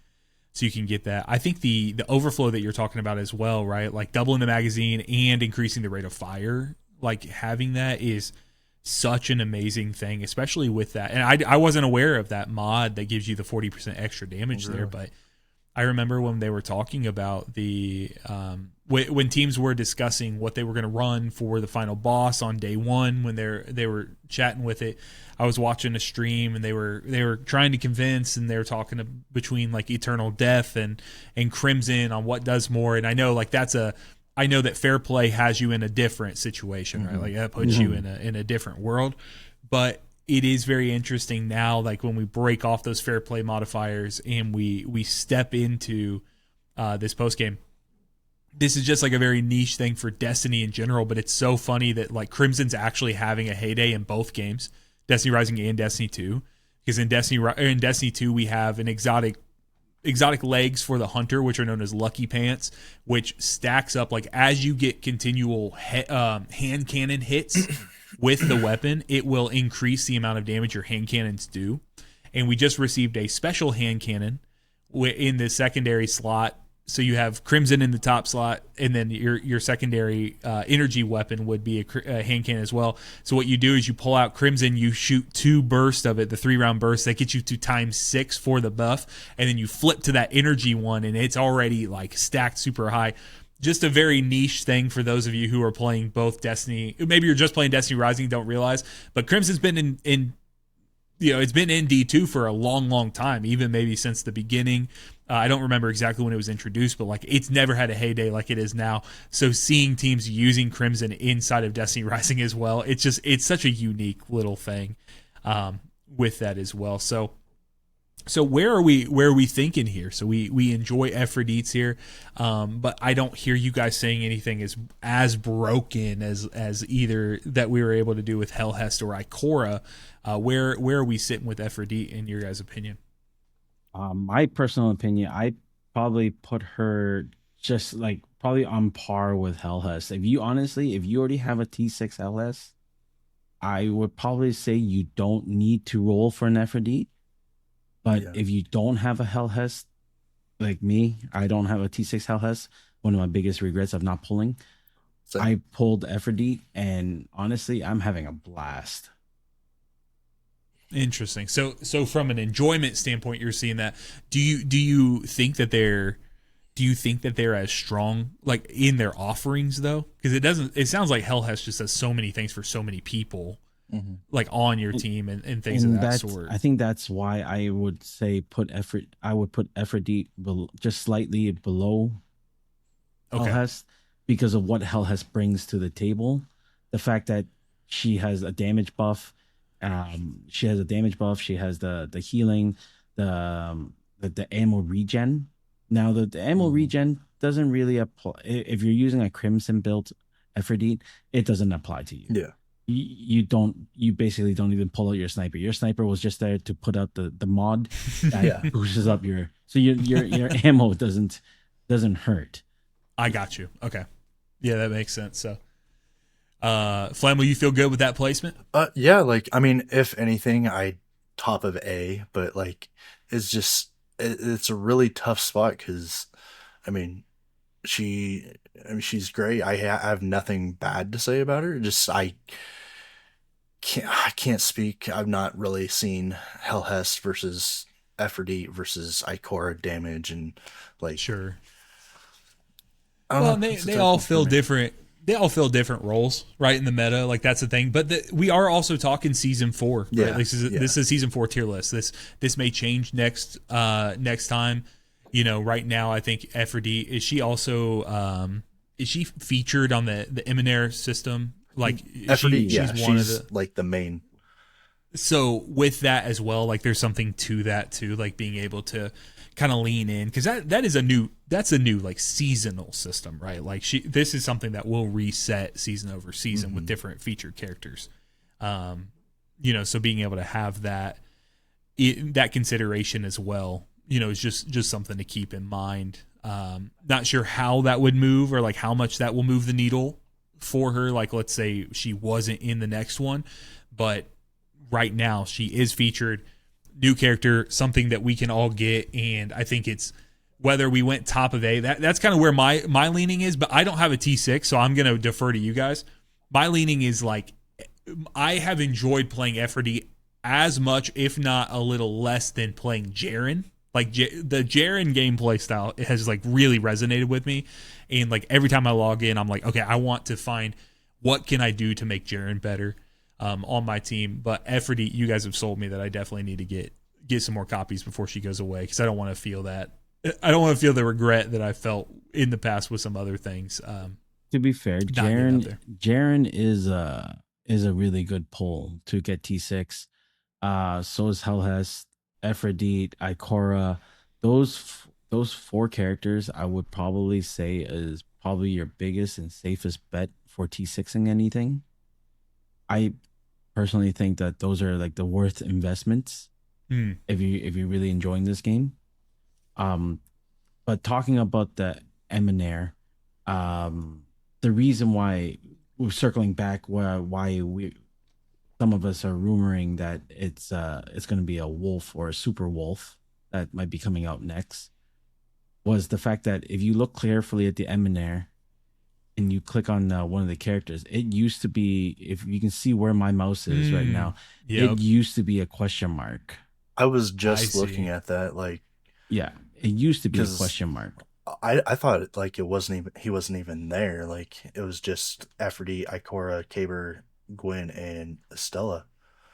so you can get that. I think the overflow that you're talking about as well, right? Like doubling the magazine and increasing the rate of fire. Like having that is such an amazing thing, especially with that. And I wasn't aware of that mod that gives you the 40% extra damage there, but I remember when they were talking about the when teams were discussing what they were going to run for the final boss on day one, when they were chatting with it. I was watching a stream and they were trying to convince, and they were talking between like Eternal Death and Crimson on what does more. And I know like I know that Fair Play has you in a different situation, right? Like that puts you in a different world. But it is very interesting now, like when we break off those Fair Play modifiers and we step into this post game. This is just like a very niche thing for Destiny in general, but it's so funny that like Crimson's actually having a heyday in both games, Destiny Rising and Destiny 2, because in Destiny 2 we have an exotic legs for the hunter, which are known as lucky pants, which stacks up like as you get continual hand cannon hits with the weapon, it will increase the amount of damage your hand cannons do. And we just received a special hand cannon in the secondary slot. So you have Crimson in the top slot, and then your secondary energy weapon would be a hand cannon as well. So what you do is you pull out Crimson, you shoot 2 bursts of it, the 3-round burst that gets you to ×6 for the buff, and then you flip to that energy one, and it's already like stacked super high. Just a very niche thing for those of you who are playing both Destiny. Maybe you're just playing Destiny Rising, don't realize, but Crimson's been in it's been in D2 for a long, long time, even maybe since the beginning. I don't remember exactly when it was introduced, but like it's never had a heyday like it is now. So seeing teams using Crimson inside of Destiny Rising as well, it's such a unique little thing with that as well. So where are we thinking here? So we enjoy Efrideet's here, but I don't hear you guys saying anything as broken as either that we were able to do with Helhest or Ikora. Where are we sitting with Efrideet in your guys' opinion? My personal opinion, I probably put her just like probably on par with Helhest. If you already have a T6 Helhest, I would probably say you don't need to roll for an Efrideet. But if you don't have a Helhest, like me, I don't have a T6 Helhest. One of my biggest regrets of not pulling. So, I pulled Efrideet, and honestly, I'm having a blast. Interesting. So from an enjoyment standpoint, you're seeing that. Do you think that they're as strong like in their offerings though? Because it sounds like Helhest just does so many things for so many people. Like on your team and things of that sort. I think that's why I would say put Efrideet just slightly below Helhest because of what Helhest brings to the table. The fact that she has a damage buff, she has the healing, the ammo regen. Now the ammo regen doesn't really apply if you're using a Crimson built Efrideet. It doesn't apply to you. Yeah. You basically don't even pull out your sniper. Your sniper was just there to put out the mod that boosts up your ammo doesn't hurt. I got you. Okay. Yeah, that makes sense. So Flamel, you feel good with that placement? Yeah, like I mean, if anything, I top of A, but like it's a really tough spot because I mean she's great. I have nothing bad to say about her. Just I can't speak. I've not really seen Helhest versus Efrideet versus Ikora damage and like sure. Well, they all fill different. They all fill different roles, right, in the meta. Like that's the thing. But we are also talking season 4. Right? Yeah, this is season 4 tier list. This may change next time. You know, right now I think Efrideet is she also is she featured on the Eminair system? Like Efrideet, she's like the main. So with that as well, like there's something to that too, like being able to kind of lean in because that's a new like seasonal system, right? Like this is something that will reset season over season with different featured characters. You know, so being able to have that consideration as well, you know, is just something to keep in mind. Not sure how that would move or like how much that will move the needle for her. Like let's say she wasn't in the next one, but right now she is featured. New character, something that we can all get, and I think it's whether we went top of A. That's kind of where my leaning is, but I don't have a T6, so I'm gonna defer to you guys. My leaning is like I have enjoyed playing Efrideet as much, if not a little less, than playing Jaren. Like the Jaren gameplay style, it has like really resonated with me, and like every time I log in, I'm like, okay, I want to find what can I do to make Jaren better on my team. But Efrideet, you guys have sold me that I definitely need to get some more copies before she goes away, because I don't want to feel that. I don't want to feel the regret that I felt in the past with some other things. To be fair, Jaren is a really good pull to get T6. So is Helhest, Efrideet, Ikora. Those four characters I would probably say is probably your biggest and safest bet for T6ing anything. I personally think that those are like the worth investments if you're really enjoying this game. But talking about the Eminair, the reason why we're circling back, why some of us are rumoring that it's going to be a wolf or a super wolf that might be coming out next, was the fact that if you look carefully at the Eminair and you click on one of the characters, it used to be, if you can see where my mouse is right now, it used to be a question mark. I was just looking at that, like, yeah, it used to be a question mark. I thought like he wasn't even there. Like it was just Efrideet, Ikora, Kabr, Gwynn, and Estela.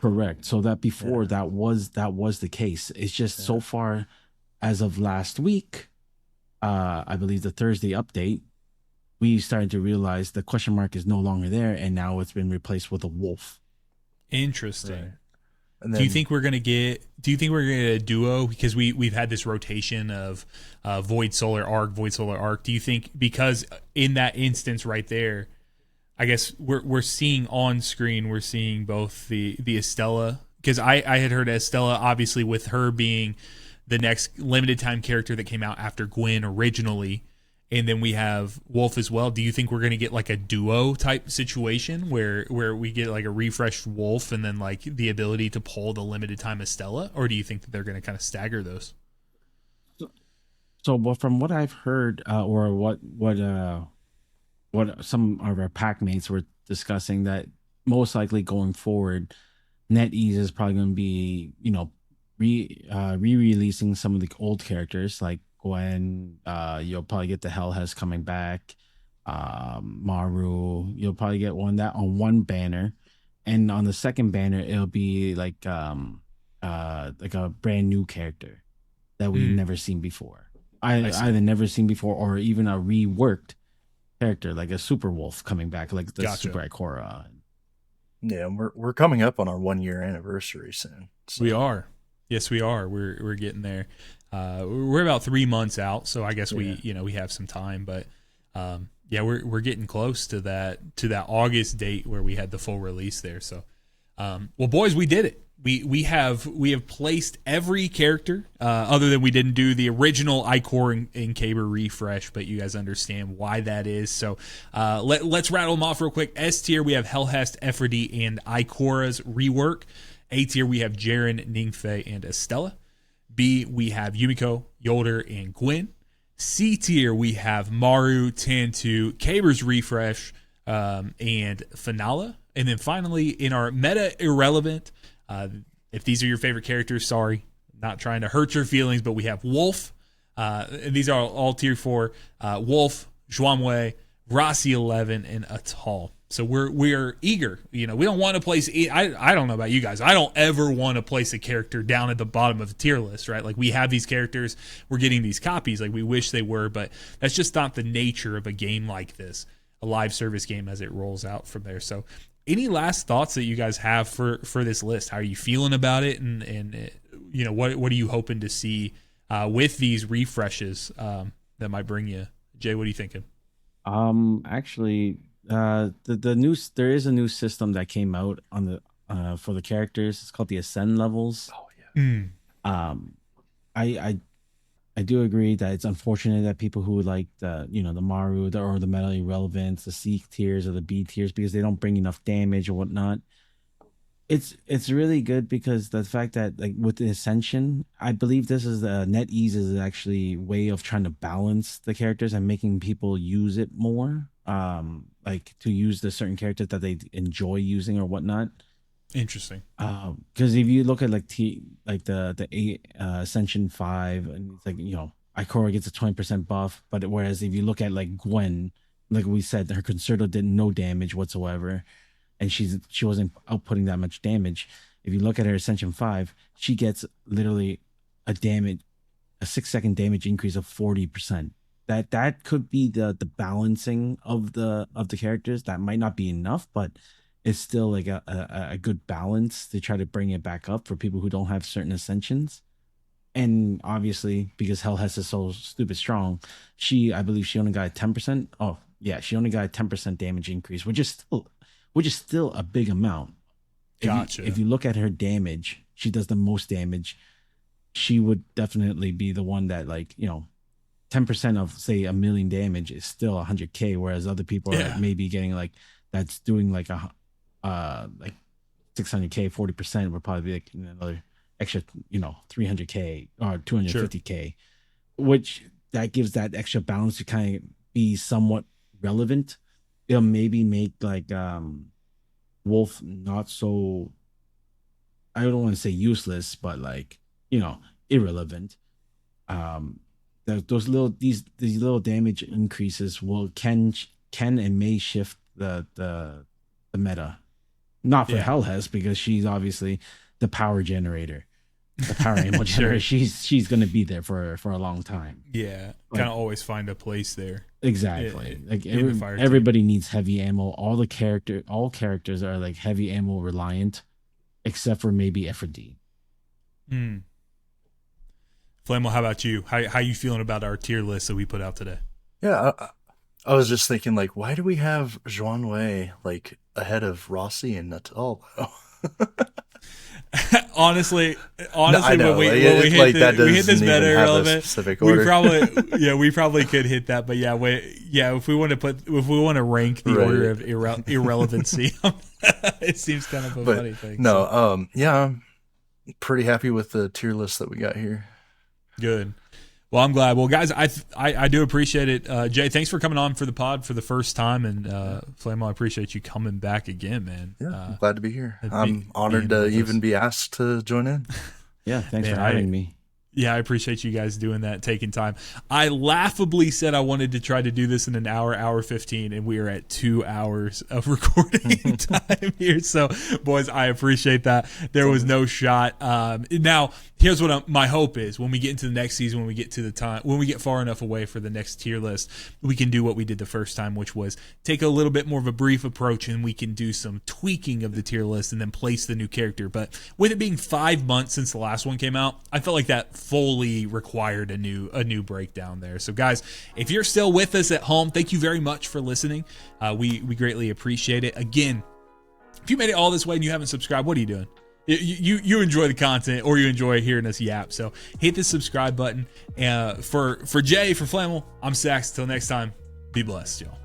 Correct. So that before that was the case. It's just so far as of last week, I believe the Thursday update, we started to realize the question mark is no longer there, and now it's been replaced with a wolf. Interesting. Right. And then, do you think we're gonna get a duo? Because we've had this rotation of Void Solar Arc. Do you think, because in that instance right there, I guess we're seeing on screen, we're seeing both the Estela, because I had heard Estela, obviously with her being the next limited time character that came out after Gwynn originally, and then we have Wolf as well. Do you think we're going to get like a duo type situation where we get like a refreshed Wolf and then like the ability to pull the limited time Estela, or do you think that they're going to kind of stagger those? So from what I've heard, or what some of our pack mates were discussing, that most likely going forward, NetEase is probably going to be, re-releasing some of the old characters like Gwynn. You'll probably get the Helhest coming back. Maru, you'll probably get that on one banner, and on the second banner it'll be like a brand new character that we've never seen before. Either never seen before or even a reworked character like a Super Wolf coming back, like the Super Ikora. Yeah, we're coming up on our 1 year anniversary soon. So. We are. Yes, we are. We're getting there. We're about 3 months out, so I guess we have some time, but we're getting close to that August date where we had the full release there. So, well, boys, we did it. We have placed every character, other than we didn't do the original Ikora and Kabr refresh, but you guys understand why that is. So let's rattle them off real quick. S tier, we have Helhest, Efrideet, and Ikora's rework. A tier, we have Jaren, Ning Fei, and Estela. B, we have Umeko, Jolder, and Gwynn. C tier, we have Maru, Tantu, Kabr's refresh, and Finalla. And then finally, in our meta irrelevant, if these are your favorite characters, sorry, not trying to hurt your feelings, but we have Wolf. And these are all tier 4. Wolf, Xuan Wei, Rossi 11, and Attal. So we're eager. We don't want to place. I don't know about you guys. I don't ever want to place a character down at the bottom of the tier list, right? Like, we have these characters, we're getting these copies, like we wish they were, but that's just not the nature of a game like this, a live service game, as it rolls out from there. So, any last thoughts that you guys have for this list? How are you feeling about it, and what are you hoping to see with these refreshes that might bring you? Jay, what are you thinking? Actually. The new, there is a new system that came out on the for the characters. It's called the Ascend levels. Oh yeah. I do agree that it's unfortunate that people who like the Maru or the Meta Irrelevance, the C tiers or the B tiers, because they don't bring enough damage or whatnot. It's really good because the fact that, like, with the Ascension, I believe this is the NetEase's actually way of trying to balance the characters and making people use it more. like to use the certain characters that they enjoy using or whatnot. Interesting. Because if you look at like the Ascension 5, and it's like, you know, Ikora gets a 20% buff, but whereas if you look at like Gwynn, like we said, her concerto did no damage whatsoever, and she wasn't outputting that much damage. If you look at her Ascension 5, she gets literally a 6-second damage increase of 40%. That could be the balancing of the characters. That might not be enough, but it's still like a good balance to try to bring it back up for people who don't have certain ascensions. And obviously, because Helhest is so stupid strong, I believe she only got a 10%. Oh yeah, she only got a 10% damage increase, which is still a big amount. Gotcha. If you look at her damage, she does the most damage. She would definitely be the one that, like, you know, 10% of say 1 million damage is still 100k, whereas other people are maybe getting like that's doing like like 600k, 40% would probably be like another extra, you know, 300k or 250k, which that gives that extra balance to kind of be somewhat relevant. It'll maybe make like Wolf not so, I don't want to say useless, but like, you know, irrelevant. These little damage increases can and may shift the meta. Not for Helhest, because she's obviously the power generator, the power ammo generator. She's going to be there for a long time. Yeah, kind of always find a place there. Exactly. Like everybody needs heavy ammo. All characters are like heavy ammo reliant, except for maybe Efrideet. Flamel, how about you? How you feeling about our tier list that we put out today? Yeah, I was just thinking, like, why do we have Xuan Wei like ahead of Rossi and Attal? honestly, I know. when we hit this meta irrelevant, we probably could hit that, but if we want to rank the order of irrelevancy, it seems kind of a funny thing. No, I'm pretty happy with the tier list that we got here. Good. Well, I'm glad. Well, guys, I do appreciate it. Jay, thanks for coming on for the pod for the first time, and Flamel, I appreciate you coming back again, man. Yeah, I'm glad to be here. I'm honored to even be asked to join in. Yeah, thanks for having me. Yeah, I appreciate you guys doing that, taking time. I laughably said I wanted to try to do this in an hour 15, and we are at 2 hours of recording time here. So, boys, I appreciate that. There was no shot. Now, here's what my hope is: when we get into the next season, when we get far enough away for the next tier list, we can do what we did the first time, which was take a little bit more of a brief approach, and we can do some tweaking of the tier list and then place the new character. But with it being 5 months since the last one came out, I felt like that fully required a new breakdown there. So guys, if you're still with us at home, thank you very much for listening. We greatly appreciate it. Again, if you made it all this way and you haven't subscribed, what are you doing? You enjoy the content, or you enjoy hearing us yap, so hit the subscribe button. For Jay, for Flamel, I'm Sax. Till next time, be blessed, y'all.